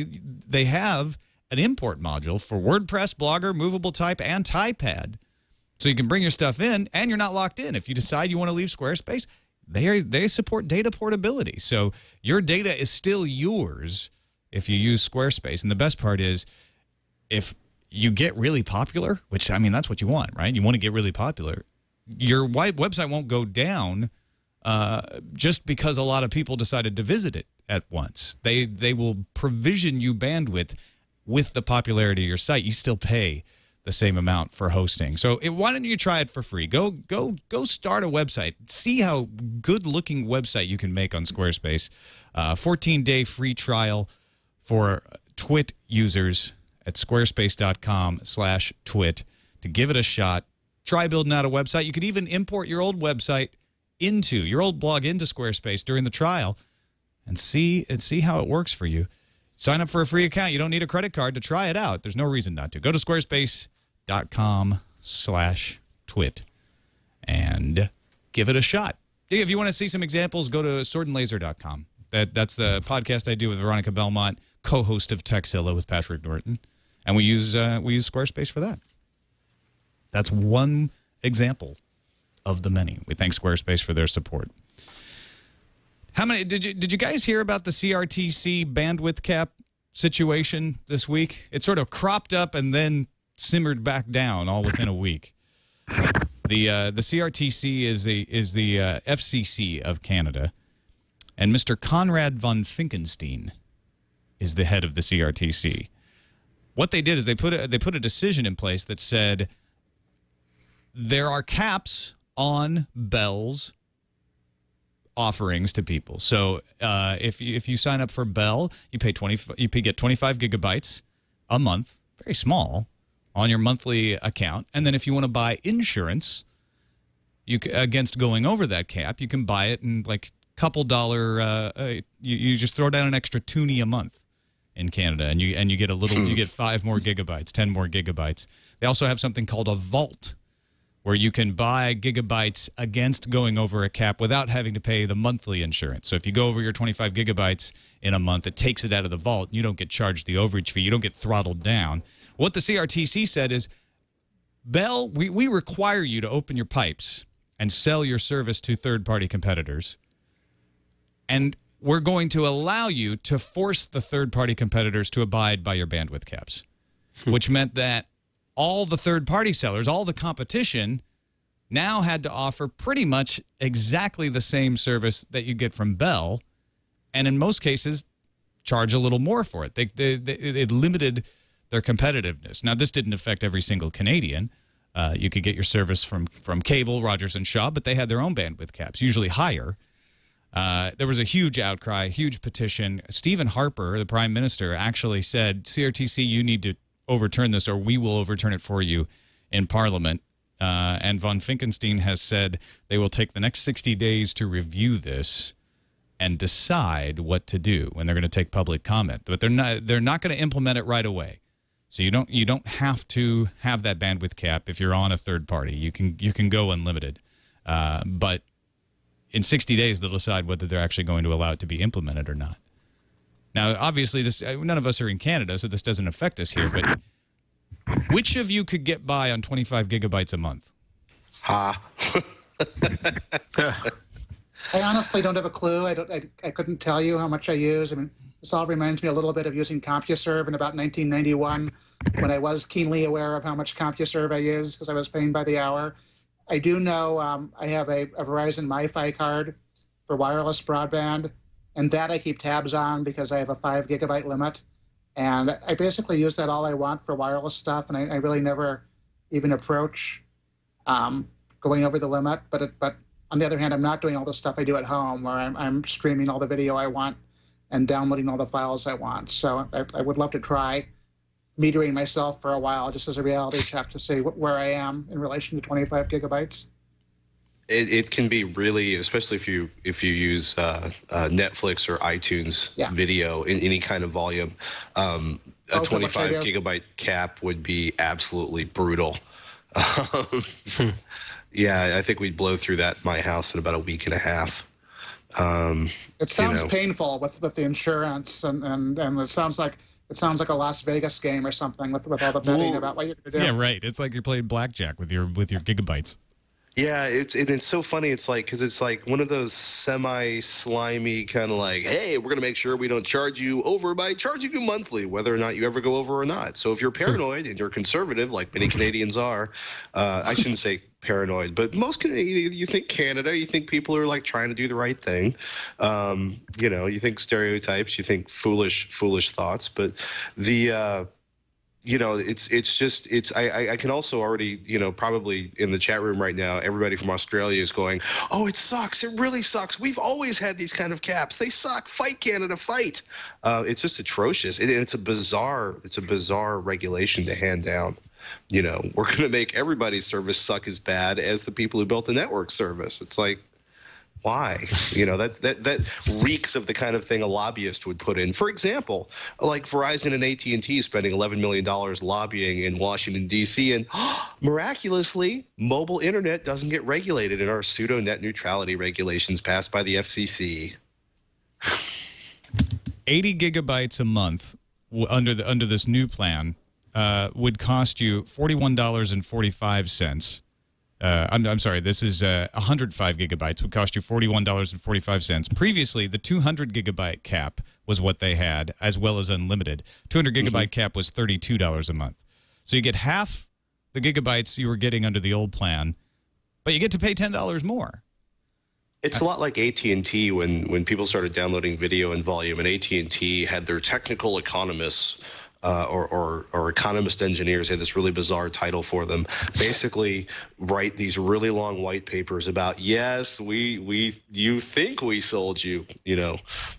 S1: they have an import module for WordPress, Blogger, Movable Type, and TypePad. So you can bring your stuff in, and you're not locked in. If you decide you want to leave Squarespace, they support data portability. So your data is still yours if you use Squarespace. And the best part is, if you get really popular, which, I mean, that's what you want, right? You want to get really popular. Your website won't go down just because a lot of people decided to visit it at once. They will provision you bandwidth with the popularity of your site. You still pay the same amount for hosting. So why don't you try it for free? Go start a website. See how good-looking website you can make on Squarespace. 14-day free trial for TWiT users at squarespace.com/twit to give it a shot. Try building out a website. You could even import your old website your old blog into Squarespace during the trial and see how it works for you. Sign up for a free account. You don't need a credit card to try it out. There's no reason not to. Go to squarespace.com/twit and give it a shot. If you want to see some examples, go to swordandlaser.com. That's the podcast I do with Veronica Belmont, co-host of Techzilla with Patrick Norton. And we use Squarespace for that. That's one example of the many. We thank Squarespace for their support. How many did you guys hear about the CRTC bandwidth cap situation this week? It sort of cropped up and then simmered back down all within a week. The CRTC is the FCC of Canada, and Mr. Conrad von Finckenstein is the head of the CRTC. What they did is they put a decision in place that said there are caps on Bell's offerings to people. So if you sign up for Bell, you get 25 gigabytes a month, very small, on your monthly account. And then if you want to buy insurance against going over that cap, you can buy it in like couple dollar. You just throw down an extra toonie a month in Canada, and you get a little. You get 5 more gigabytes, 10 more gigabytes. They also have something called a vault, where you can buy gigabytes against going over a cap without having to pay the monthly insurance. So if you go over your 25 gigabytes in a month, it takes it out of the vault. You don't get charged the overage fee. You don't get throttled down. What the CRTC said is, Bell, we require you to open your pipes and sell your service to third-party competitors. And we're going to allow you to force the third-party competitors to abide by your bandwidth caps, which meant that all the third-party sellers, all the competition, now had to offer pretty much exactly the same service that you get from Bell, and in most cases, charge a little more for it. It limited their competitiveness. Now, this didn't affect every single Canadian. You could get your service from cable, Rogers and Shaw, but they had their own bandwidth caps, usually higher. There was a huge outcry, huge petition. Stephen Harper, the Prime Minister, actually said, CRTC, you need to overturn this or we will overturn it for you in Parliament. And von Finckenstein has said they will take the next 60 days to review this and decide what to do, and they're going to take public comment. But they're not going to implement it right away. So you don't have to have that bandwidth cap if you're on a third party. You can go unlimited. But in 60 days, they'll decide whether they're actually going to allow it to be implemented or not. Now, obviously, none of us are in Canada, so this doesn't affect us here. But which of you could get by on 25 gigabytes a month?
S6: I honestly don't have a clue. I couldn't tell you how much I use. I mean, this all reminds me a little bit of using CompuServe in about 1991, when I was keenly aware of how much CompuServe I use because I was paying by the hour. I do know I have a Verizon MiFi card for wireless broadband, and that I keep tabs on because I have a 5 gigabyte limit. And I basically use that all I want for wireless stuff, and I really never even approach going over the limit. But on the other hand, I'm not doing all the stuff I do at home, where I'm streaming all the video I want and downloading all the files I want. So I would love to try metering myself for a while, just as a reality check to see where I am in relation to 25 gigabytes.
S5: It can be really, especially if you use Netflix or iTunes video in any kind of volume, a 25 gigabyte cap would be absolutely brutal. Yeah, I think we'd blow through that in my house in about a week and a half.
S6: It sounds painful with the insurance, and it sounds like a Las Vegas game or something with all the betting about what you're going to do.
S1: Yeah, right. It's like you're playing blackjack with your gigabytes.
S5: Yeah, it's so funny. It's like, because it's like one of those semi-slimy kind of like, hey, we're going to make sure we don't charge you over by charging you monthly, whether or not you ever go over or not. So if you're paranoid and you're conservative, like many Canadians are, I shouldn't say paranoid, but most Canadians, you think Canada, you think people are like trying to do the right thing. You think stereotypes, you think foolish thoughts, but the I can also already, probably in the chat room right now, everybody from Australia is going, oh, it sucks. It really sucks. We've always had these kind of caps. They suck. Fight, Canada, fight. It's just atrocious. It's a bizarre regulation to hand down. We're going to make everybody's service suck as bad as the people who built the network service. It's like, why? That reeks of the kind of thing a lobbyist would put in. For example, like Verizon and AT&T spending $11 million lobbying in Washington, D.C., and miraculously, mobile internet doesn't get regulated in our pseudo net neutrality regulations passed by the FCC.
S1: 80 gigabytes a month under this new plan would cost you $41.45. I'm sorry, this is 105 gigabytes would cost you $41.45. Previously, the 200 gigabyte cap was what they had, as well as unlimited. 200 gigabyte cap was $32 a month. So you get half the gigabytes you were getting under the old plan, but you get to pay $10 more.
S5: It's a lot like AT&T when people started downloading video in volume, and AT&T had their technical economists or economist engineers, had this really bizarre title for them, basically write these really long white papers about, yes, you think we sold you,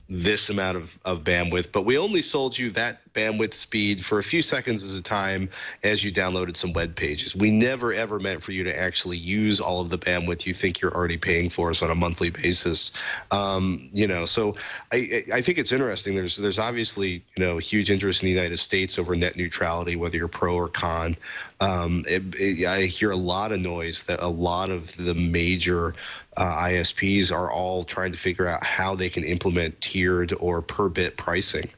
S5: this amount of bandwidth, but we only sold you that bandwidth speed for a few seconds at a time as you downloaded some web pages. We never ever meant for you to actually use all of the bandwidth you think you're already paying for us on a monthly basis. You know, so I think it's interesting. There's obviously, you know, huge interest in the United States over net neutrality, whether you're pro or con. I hear a lot of noise that a lot of the major ISPs are all trying to figure out how they can implement tiered or per bit pricing.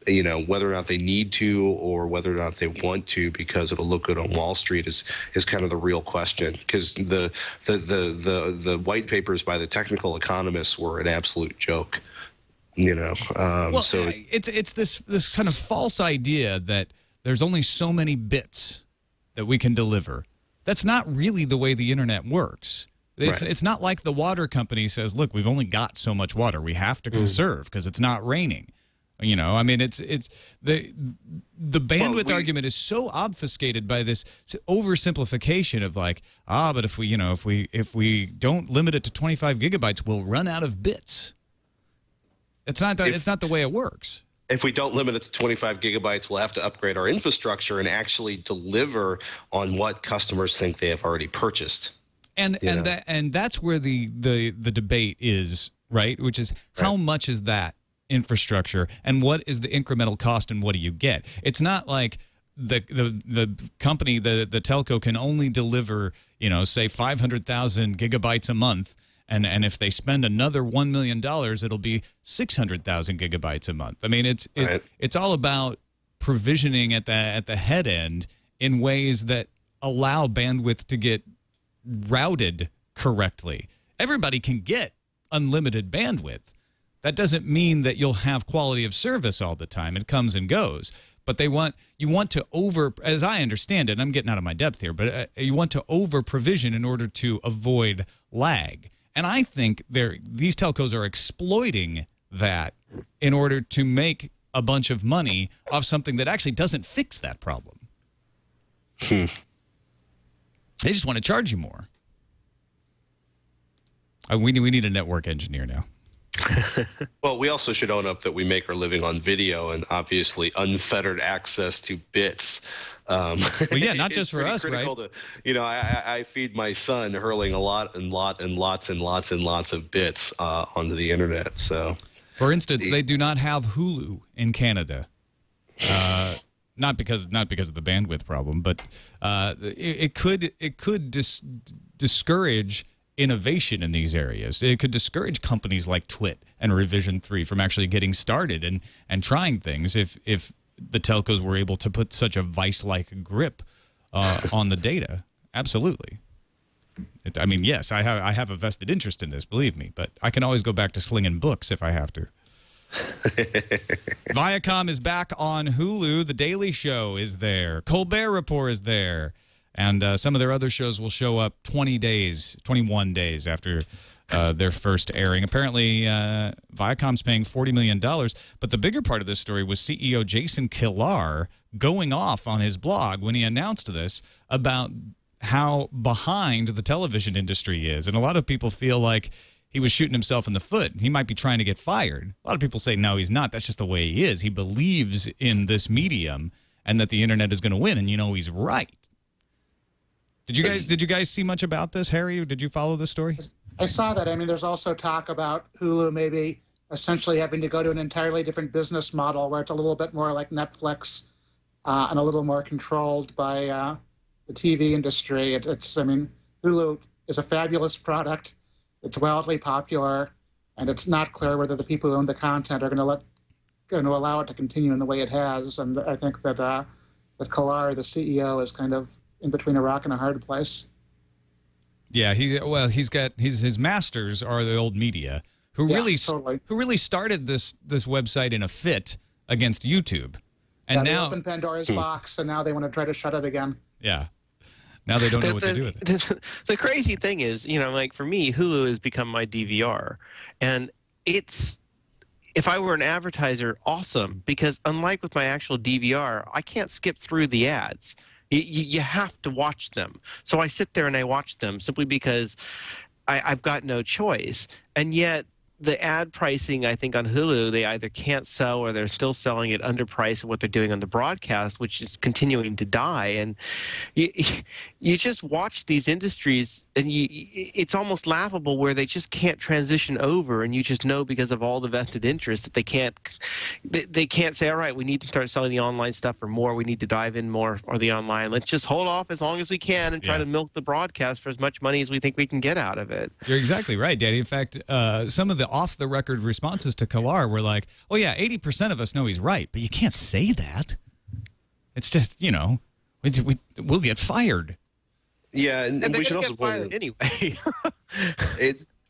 S5: You know, whether or not they need to or whether or not they want to, because it'll look good on Wall Street is kind of the real question. Because the white papers by the technical economists were an absolute joke. You know,
S1: well,
S5: so
S1: it's this kind of false idea that there's only so many bits that we can deliver. That's not really the way the internet works. It's not like the water company says, look, we've only got so much water. We have to conserve because it's not raining. You know, I mean, it's the bandwidth argument is so obfuscated by this oversimplification of like, but if we, you know, if we don't limit it to 25 gigabytes, we'll run out of bits. It's not that, it's not the way it works.
S5: If we don't limit it to 25 gigabytes, we'll have to upgrade our infrastructure and actually deliver on what customers think they have already purchased.
S1: And that's where the debate is, right? Which is how much is that infrastructure and what is the incremental cost and what do you get? It's not like the company, the telco can only deliver, you know, say 500,000 gigabytes a month. And if they spend another $1 million, it'll be 600,000 gigabytes a month. I mean, it's all about provisioning at the head end in ways that allow bandwidth to get routed correctly. Everybody can get unlimited bandwidth. That doesn't mean that you'll have quality of service all the time. It comes and goes. But you want to as I understand it, and I'm getting out of my depth here, but you want to over provision in order to avoid lag. And I think these telcos are exploiting that in order to make a bunch of money off something that actually doesn't fix that problem. They just want to charge you more. We need a network engineer now.
S5: Well, we also should own up that we make our living on video and obviously unfettered access to bits.
S1: Well, yeah, not just for us, right?
S5: You know, I feed my son hurling a lot and lots of bits onto the internet. So,
S1: for instance, they do not have Hulu in Canada. Not because of the bandwidth problem, but it could discourage innovation in these areas. It could discourage companies like TWiT and Revision 3 from actually getting started and trying things if the telcos were able to put such a vice-like grip on the data. Absolutely. I mean, yes, I have a vested interest in this, believe me, but I can always go back to slinging books if I have to. Viacom is back on Hulu. The Daily Show is there. Colbert Report is there. And some of their other shows will show up 21 days after their first airing. Apparently, Viacom's paying $40 million. But the bigger part of this story was CEO Jason Kilar going off on his blog when he announced this about how behind the television industry is. And a lot of people feel like he was shooting himself in the foot. He might be trying to get fired. A lot of people say, no, he's not. That's just the way he is. He believes in this medium and that the internet is going to win. And, you know, he's right. Did you guys see much about this, Harry? Did you follow this story?
S6: I saw that. I mean, there's also talk about Hulu maybe essentially having to go to an entirely different business model where it's a little bit more like Netflix and a little more controlled by the TV industry. I mean, Hulu is a fabulous product. It's wildly popular, and it's not clear whether the people who own the content are going to allow it to continue in the way it has. And I think that that Kilar, the CEO, is kind of in between a rock and a hard place.
S1: Yeah, his masters are the old media who really started this website in a fit against YouTube, and now
S6: they opened Pandora's box, and now they want to try to shut it again.
S1: Yeah, now they don't know what to do with it.
S7: The crazy thing is, you know, like for me, Hulu has become my DVR, and if I were an advertiser, awesome, because unlike with my actual DVR, I can't skip through the ads. You have to watch them. So I sit there and I watch them simply because I've got no choice. And yet the ad pricing, I think, on Hulu, they either can't sell or they're still selling it underpriced of what they're doing on the broadcast, which is continuing to die. And you just watch these industries, and it's almost laughable where they just can't transition over, and you just know because of all the vested interests that they can't say, all right, we need to start selling the online stuff for more. We need to dive in more or the online. Let's just hold off as long as we can and try to milk the broadcast for as much money as we think we can get out of it.
S1: You're exactly right, Danny. In fact, some of the off-the-record responses to Kalar were like, oh, yeah, 80% of us know he's right, but you can't say that. It's just, we'll get fired.
S5: Yeah, and we should also
S7: get fired anyway.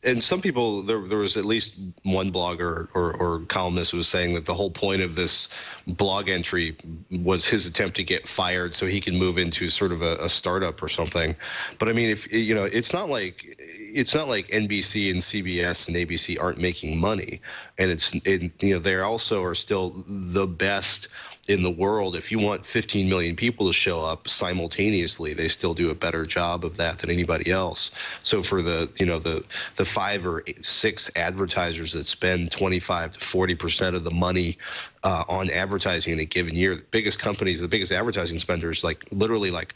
S5: And some people, there was at least one blogger or columnist who was saying that the whole point of this blog entry was his attempt to get fired so he can move into sort of a startup or something. But I mean, if it's not like NBC and CBS and ABC aren't making money, and they also are still the best in the world. If you want 15 million people to show up simultaneously, they still do a better job of that than anybody else. So for the 5 or 6 advertisers that spend 25 to 40% of the money on advertising in a given year, the biggest companies, the biggest advertising spenders, like literally like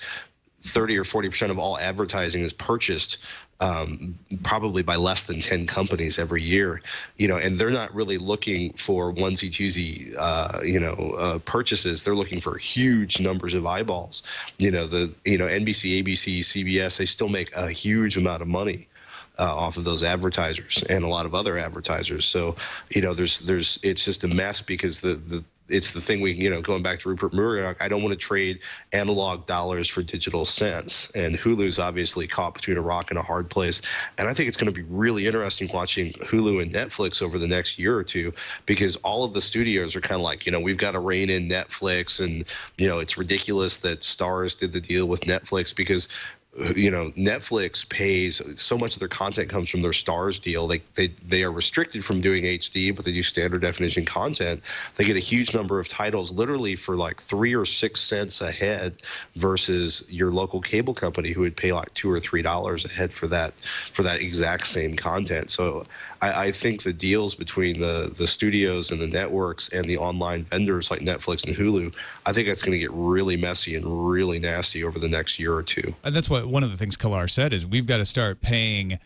S5: 30 or 40% of all advertising is purchased probably by less than 10 companies every year, and they're not really looking for onesie twosie, purchases. They're looking for huge numbers of eyeballs. NBC, ABC, CBS, they still make a huge amount of money off of those advertisers and a lot of other advertisers. So, it's just a mess because it's the thing going back to Rupert Murdoch, I don't want to trade analog dollars for digital cents. And Hulu's obviously caught between a rock and a hard place. And I think it's going to be really interesting watching Hulu and Netflix over the next year or two, because all of the studios are kind of like, we've got to rein in Netflix. And, it's ridiculous that Starz did the deal with Netflix because Netflix pays so much of their content comes from their Starz deal. They are restricted from doing HD, but they do standard definition content. They get a huge number of titles literally for like 3 or 6 cents a head versus your local cable company who would pay like $2 or $3 a head for that exact same content. So I think the deals between the studios and the networks and the online vendors like Netflix and Hulu, I think that's going to get really messy and really nasty over the next year or two.
S1: And that's what one of the things Kalar said is we've got to start paying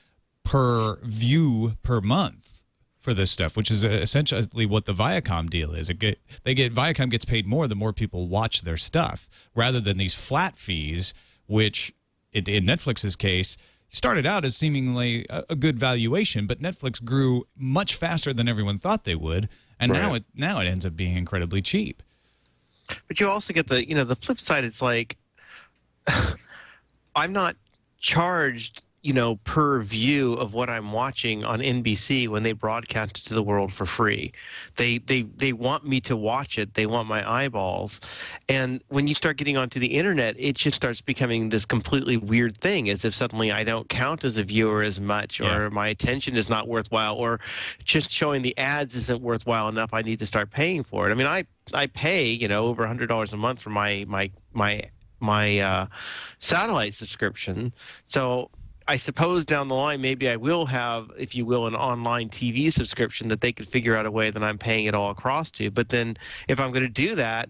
S1: per view per month for this stuff, which is essentially what the Viacom deal is. Viacom gets paid more the more people watch their stuff rather than these flat fees, which in Netflix's case started out as seemingly a good valuation, but Netflix grew much faster than everyone thought they would, and now it ends up being incredibly cheap.
S7: But you also get the flip side. It's like I'm not charged per view of what I'm watching on NBC when they broadcast it to the world for free. They want me to watch it. They want my eyeballs. And when you start getting onto the internet, it just starts becoming this completely weird thing, as if suddenly I don't count as a viewer as much, or my attention is not worthwhile, or just showing the ads isn't worthwhile enough. I need to start paying for it. I mean, I pay, over $100 a month for my satellite subscription. So I suppose down the line, maybe I will have, if you will, an online TV subscription that they could figure out a way that I'm paying it all across to. But then if I'm going to do that,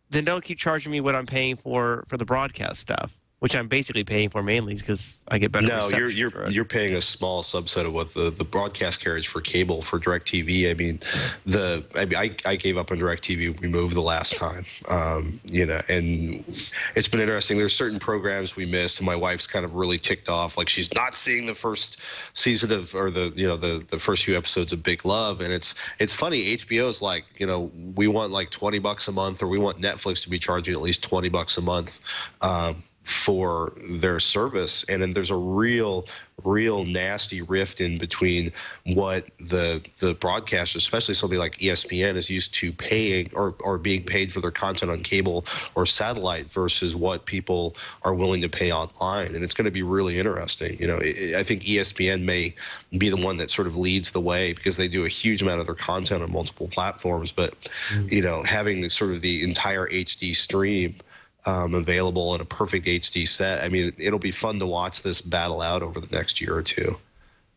S7: then don't keep charging me what I'm paying for the broadcast stuff, which I'm basically paying for mainly because I get better reception. No,
S5: you're paying a small subset of what the broadcast carriage for cable for DirecTV. I mean, I gave up on DirecTV. We moved the last time, and it's been interesting. There's certain programs we missed, and my wife's kind of really ticked off. Like she's not seeing the first season of, or the first few episodes of Big Love, and it's funny. HBO's like, we want like $20 a month, or we want Netflix to be charging at least $20 a month. For their service, and then there's a real nasty rift in between what the broadcasters, especially somebody like ESPN, is used to paying or being paid for their content on cable or satellite versus what people are willing to pay online. And it's going to be really interesting. I think ESPN may be the one that sort of leads the way because they do a huge amount of their content on multiple platforms, but having the entire HD stream available in a perfect HD set. I mean, it'll be fun to watch this battle out over the next year or two.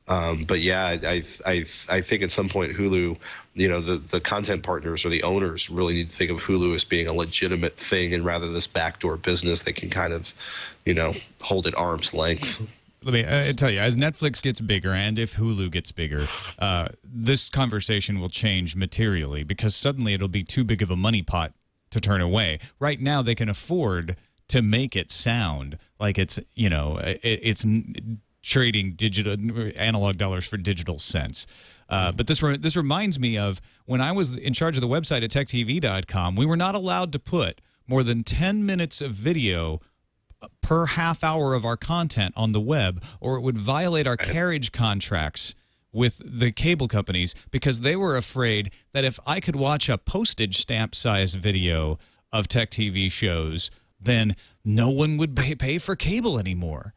S5: But yeah, I think at some point Hulu, the content partners or the owners really need to think of Hulu as being a legitimate thing, and rather this backdoor business they can kind of, hold at arm's length.
S1: Let me tell you, as Netflix gets bigger and if Hulu gets bigger, this conversation will change materially, because suddenly it'll be too big of a money pot to turn away. Right now, they can afford to make it sound like it's, it's trading digital analog dollars for digital cents. But this reminds me of when I was in charge of the website at techtv.com. We were not allowed to put more than 10 minutes of video per half hour of our content on the web, or it would violate our carriage contracts with the cable companies, because they were afraid that if I could watch a postage stamp size video of Tech TV shows, then no one would pay for cable anymore.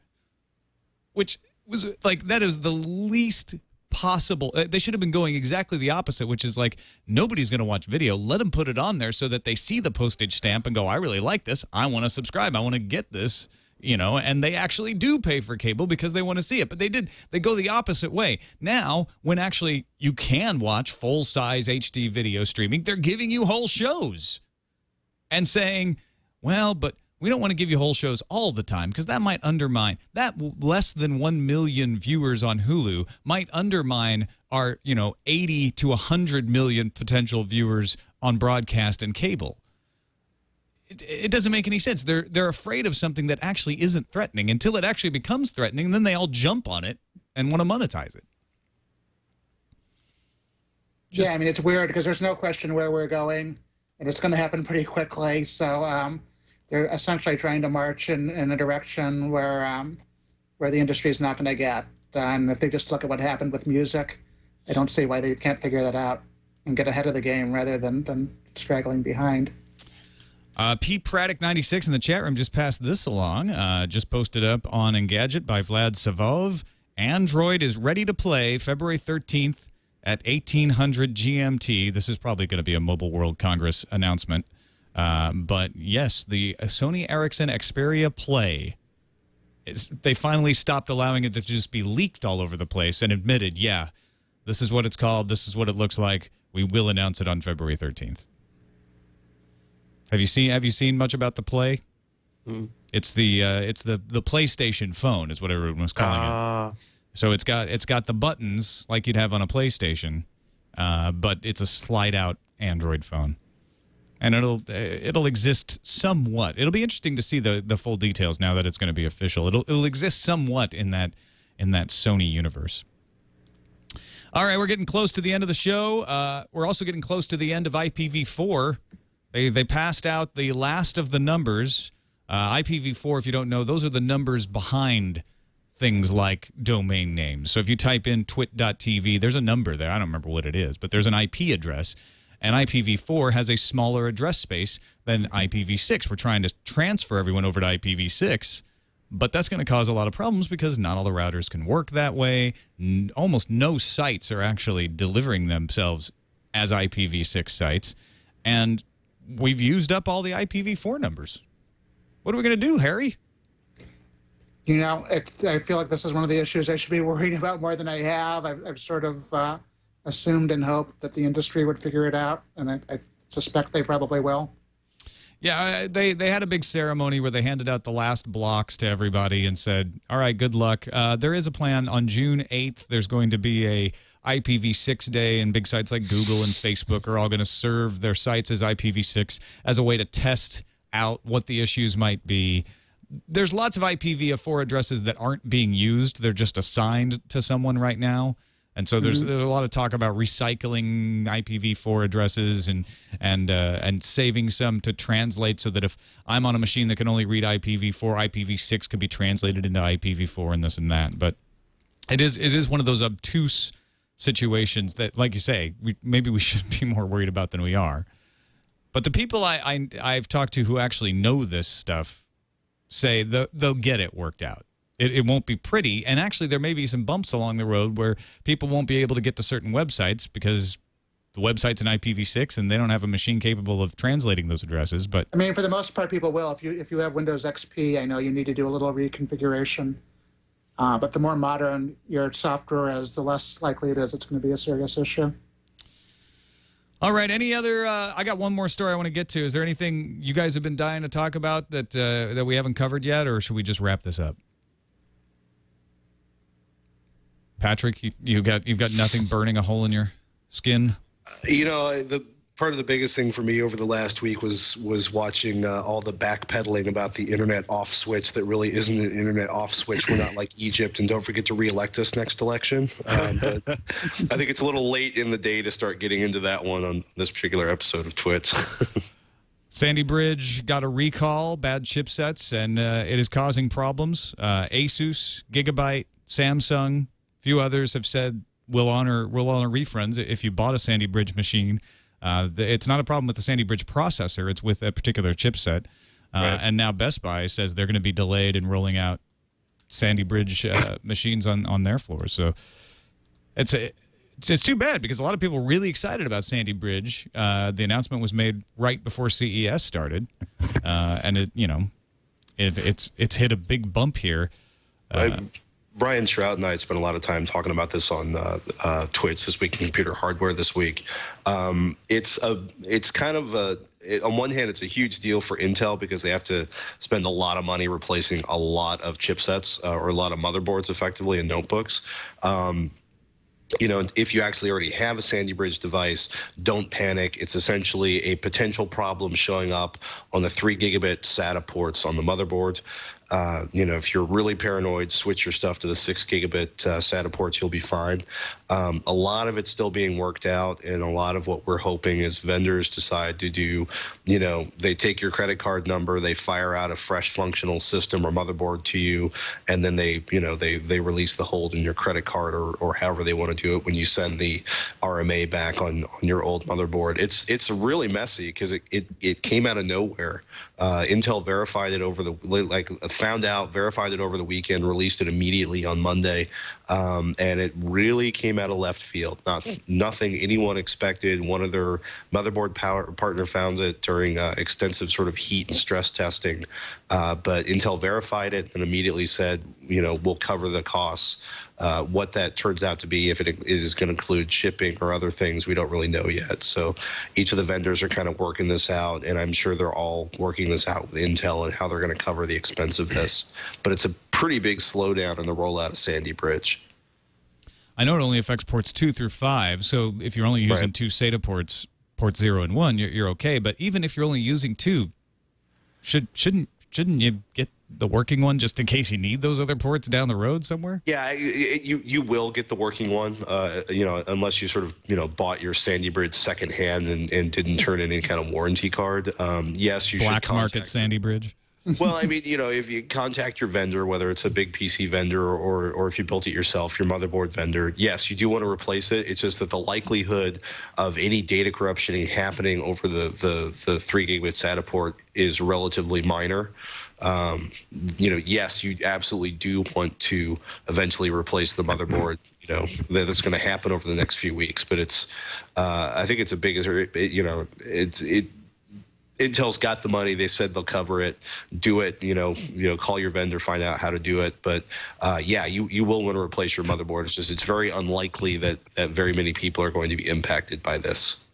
S1: Which was like, that is the least possible. They should have been going exactly the opposite, which is like, nobody's going to watch video. Let them put it on there so that they see the postage stamp and go, I really like this. I want to subscribe. I want to get this, and they actually do pay for cable because they want to see it. But they go the opposite way. Now, when actually you can watch full-size HD video streaming, they're giving you whole shows and saying, well, but we don't want to give you whole shows all the time, because that might undermine that. Less than 1 million viewers on Hulu might undermine our 80 to 100 million potential viewers on broadcast and cable. It doesn't make any sense. They're afraid of something that actually isn't threatening until it actually becomes threatening, and then they all jump on it and want to monetize it.
S6: Yeah, I mean, it's weird because there's no question where we're going, and it's going to happen pretty quickly. So they're essentially trying to march in a direction where the industry is not going to get. And if they just look at what happened with music, I don't see why they can't figure that out and get ahead of the game rather than straggling behind.
S1: Pete Praddock96 in the chat room just passed this along. Just posted up on Engadget by Vlad Savov. Android is ready to play February 13th at 1800 GMT. This is probably going to be a Mobile World Congress announcement. But yes, the Sony Ericsson Xperia Play, they finally stopped allowing it to just be leaked all over the place and admitted, yeah, this is what it's called. This is what it looks like. We will announce it on February 13th. Have you seen much about the Play? Mm. It's the PlayStation phone is what everyone was calling it. So it's got the buttons like you'd have on a PlayStation, but it's a slide out Android phone. And it'll exist somewhat. It'll be interesting to see the full details now that it's going to be official. It'll exist somewhat in that Sony universe. All right, we're getting close to the end of the show. We're also getting close to the end of IPv4. They passed out the last of the numbers. IPv4, if you don't know, those are the numbers behind things like domain names. So if you type in twit.tv, there's a number there. I don't remember what it is, but there's an IP address. And IPv4 has a smaller address space than IPv6. We're trying to transfer everyone over to IPv6, but that's going to cause a lot of problems because not all the routers can work that way. Almost no sites are actually delivering themselves as IPv6 sites. And we've used up all the IPv4 numbers. What are we going to do, Harry?
S6: I feel like this is one of the issues I should be worrying about more than I have. I've sort of assumed and hoped that the industry would figure it out, and I suspect they probably will.
S1: Yeah, they had a big ceremony where they handed out the last blocks to everybody and said, all right, good luck. There is a plan on June 8th. There's going to be a IPv6 day, and big sites like Google and Facebook are all going to serve their sites as IPv6 as a way to test out what the issues might be. There's lots of IPv4 addresses that aren't being used. They're just assigned to someone right now. And so there's a lot of talk about recycling IPv4 addresses and saving some to translate so that if I'm on a machine that can only read IPv4, IPv6 could be translated into IPv4 and this and that. But it is one of those obtuse situations that, like you say, maybe we should be more worried about than we are. But the people I've talked to who actually know this stuff say they'll get it worked out. It won't be pretty, and actually there may be some bumps along the road where people won't be able to get to certain websites because the website's in IPv6 and they don't have a machine capable of translating those addresses. But
S6: I mean, for the most part, people will. If you have Windows XP, I know you need to do a little reconfiguration But the more modern your software is, the less likely it is it's going to be a serious issue.
S1: All right. Any other? I got one more story I want to get to. Is there anything you guys have been dying to talk about that that we haven't covered yet, or should we just wrap this up? Patrick, you've got nothing burning a hole in your skin.
S5: The part of the biggest thing for me over the last week was watching all the backpedaling about the internet off switch that really isn't an internet off switch. We're not like Egypt, and don't forget to re-elect us next election. But I think it's a little late in the day to start getting into that one on this particular episode of TWiT.
S1: Sandy Bridge got a recall, bad chipsets, and it is causing problems. Asus, Gigabyte, Samsung, a few others have said we'll honor refunds if you bought a Sandy Bridge machine. It's not a problem with the Sandy Bridge processor. It's with a particular chipset. Right. And now Best Buy says they're going to be delayed in rolling out Sandy Bridge machines on their floors. So it's too bad because a lot of people were really excited about Sandy Bridge. The announcement was made right before CES started. And it's hit a big bump here.
S5: Brian Shrout and I had spent a lot of time talking about this on TWiT This Week in Computer Hardware this week. It's kind of on one hand, it's a huge deal for Intel because they have to spend a lot of money replacing a lot of chipsets or a lot of motherboards effectively in notebooks. If you actually already have a Sandy Bridge device, don't panic. It's essentially a potential problem showing up on the 3 gigabit SATA ports on the motherboard. If you're really paranoid, switch your stuff to the 6 gigabit SATA ports, you'll be fine. A lot of it's still being worked out, and a lot of what we're hoping is vendors decide to do, they take your credit card number, they fire out a fresh functional system or motherboard to you, and then they release the hold in your credit card or however they want to do it when you send the RMA back on your old motherboard. It's really messy because it came out of nowhere. Intel verified it verified it over the weekend, released it immediately on Monday, and it really came out of left field. Nothing anyone expected. One of their motherboard partner found it during extensive sort of heat and stress testing, but Intel verified it and immediately said, we'll cover the costs. What that turns out to be, if it is going to include shipping or other things, we don't really know yet. So each of the vendors are kind of working this out, and I'm sure they're all working this out with Intel and how they're going to cover the expense of this. But it's a pretty big slowdown in the rollout of Sandy Bridge.
S1: I know it only affects ports 2 through 5, so if you're only using 2 SATA ports, ports 0 and 1, you're okay. But even if you're only using 2, shouldn't you get the working one just in case you need those other ports down the road somewhere?
S5: Yeah, you will get the working one, unless you sort of, bought your Sandy Bridge secondhand and didn't turn in any kind of warranty card. Yes, you should
S1: Black market Sandy Bridge.
S5: Well, I mean, if you contact your vendor, whether it's a big PC vendor or if you built it yourself, your motherboard vendor, yes, you do want to replace it. It's just that the likelihood of any data corruption happening over the 3 gigabit SATA port is relatively minor. Yes, you absolutely do want to eventually replace the motherboard. That's going to happen over the next few weeks, but I think it's a big, Intel's got the money. They said they'll cover it. Do it. Call your vendor, find out how to do it. But you will want to replace your motherboard. It's very unlikely that very many people are going to be impacted by this.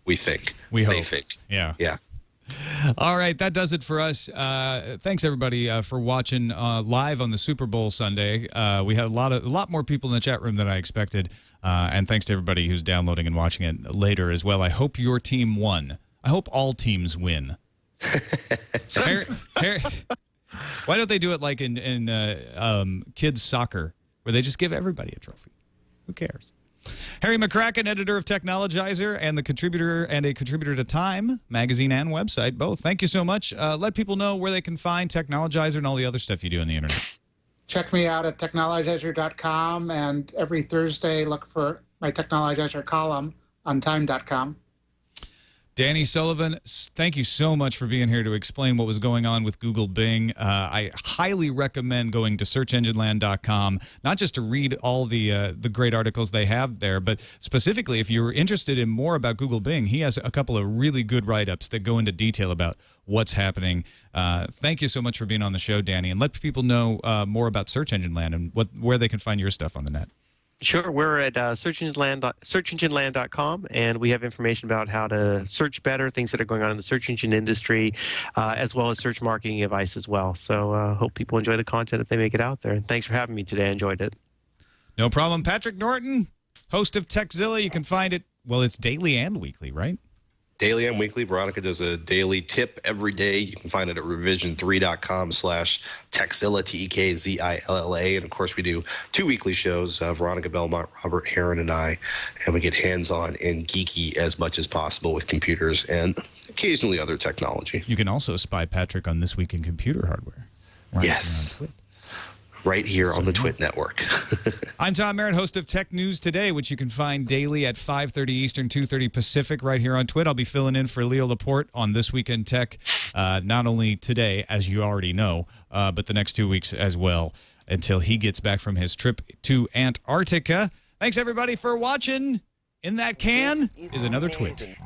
S5: We think.
S1: We hope.
S5: They think.
S1: Yeah.
S5: Yeah.
S1: All right, that does it for us. Thanks everybody for watching live on the Super Bowl Sunday. We had a lot more people in the chat room than I expected, and thanks to everybody who's downloading and watching it later as well. I hope your team won. I hope all teams win. Why don't they do it like in kids soccer, where they just give everybody a trophy? Who cares? Harry McCracken, editor of Technologizer and a contributor to Time magazine and website, both. Thank you so much. Let people know where they can find Technologizer and all the other stuff you do on the internet.
S6: Check me out at technologizer.com, and every Thursday look for my Technologizer column on time.com.
S1: Danny Sullivan, thank you so much for being here to explain what was going on with Google Bing. I highly recommend going to searchengineland.com, not just to read all the great articles they have there, but specifically if you're interested in more about Google Bing, he has a couple of really good write-ups that go into detail about what's happening. Thank you so much for being on the show, Danny, and let people know more about Search Engine Land and where they can find your stuff on the net.
S7: Sure. We're at searchengineland.com, and we have information about how to search better, things that are going on in the search engine industry, as well as search marketing advice as well. So hope people enjoy the content if they make it out there. And thanks for having me today. I enjoyed it.
S1: No problem. Patrick Norton, host of TechZilla. You can find it, well, it's daily and weekly, right?
S5: Daily and weekly. Veronica does a daily tip every day. You can find it at revision3.com/TechZilla, TEKZILLA. And of course, we do 2 weekly shows, Veronica Belmont, Robert Heron, and I, and we get hands-on and geeky as much as possible with computers and occasionally other technology.
S1: You can also spy Patrick on This Week in Computer Hardware. Right.
S5: Yes. Right here on the TWiT network.
S1: I'm Tom Merritt, host of Tech News Today, which you can find daily at 5:30 Eastern, 2:30 Pacific, right here on TWiT. I'll be filling in for Leo Laporte on This Week in Tech, not only today, as you already know, but the next 2 weeks as well, until he gets back from his trip to Antarctica. Thanks, everybody, for watching. In that can is another TWiT.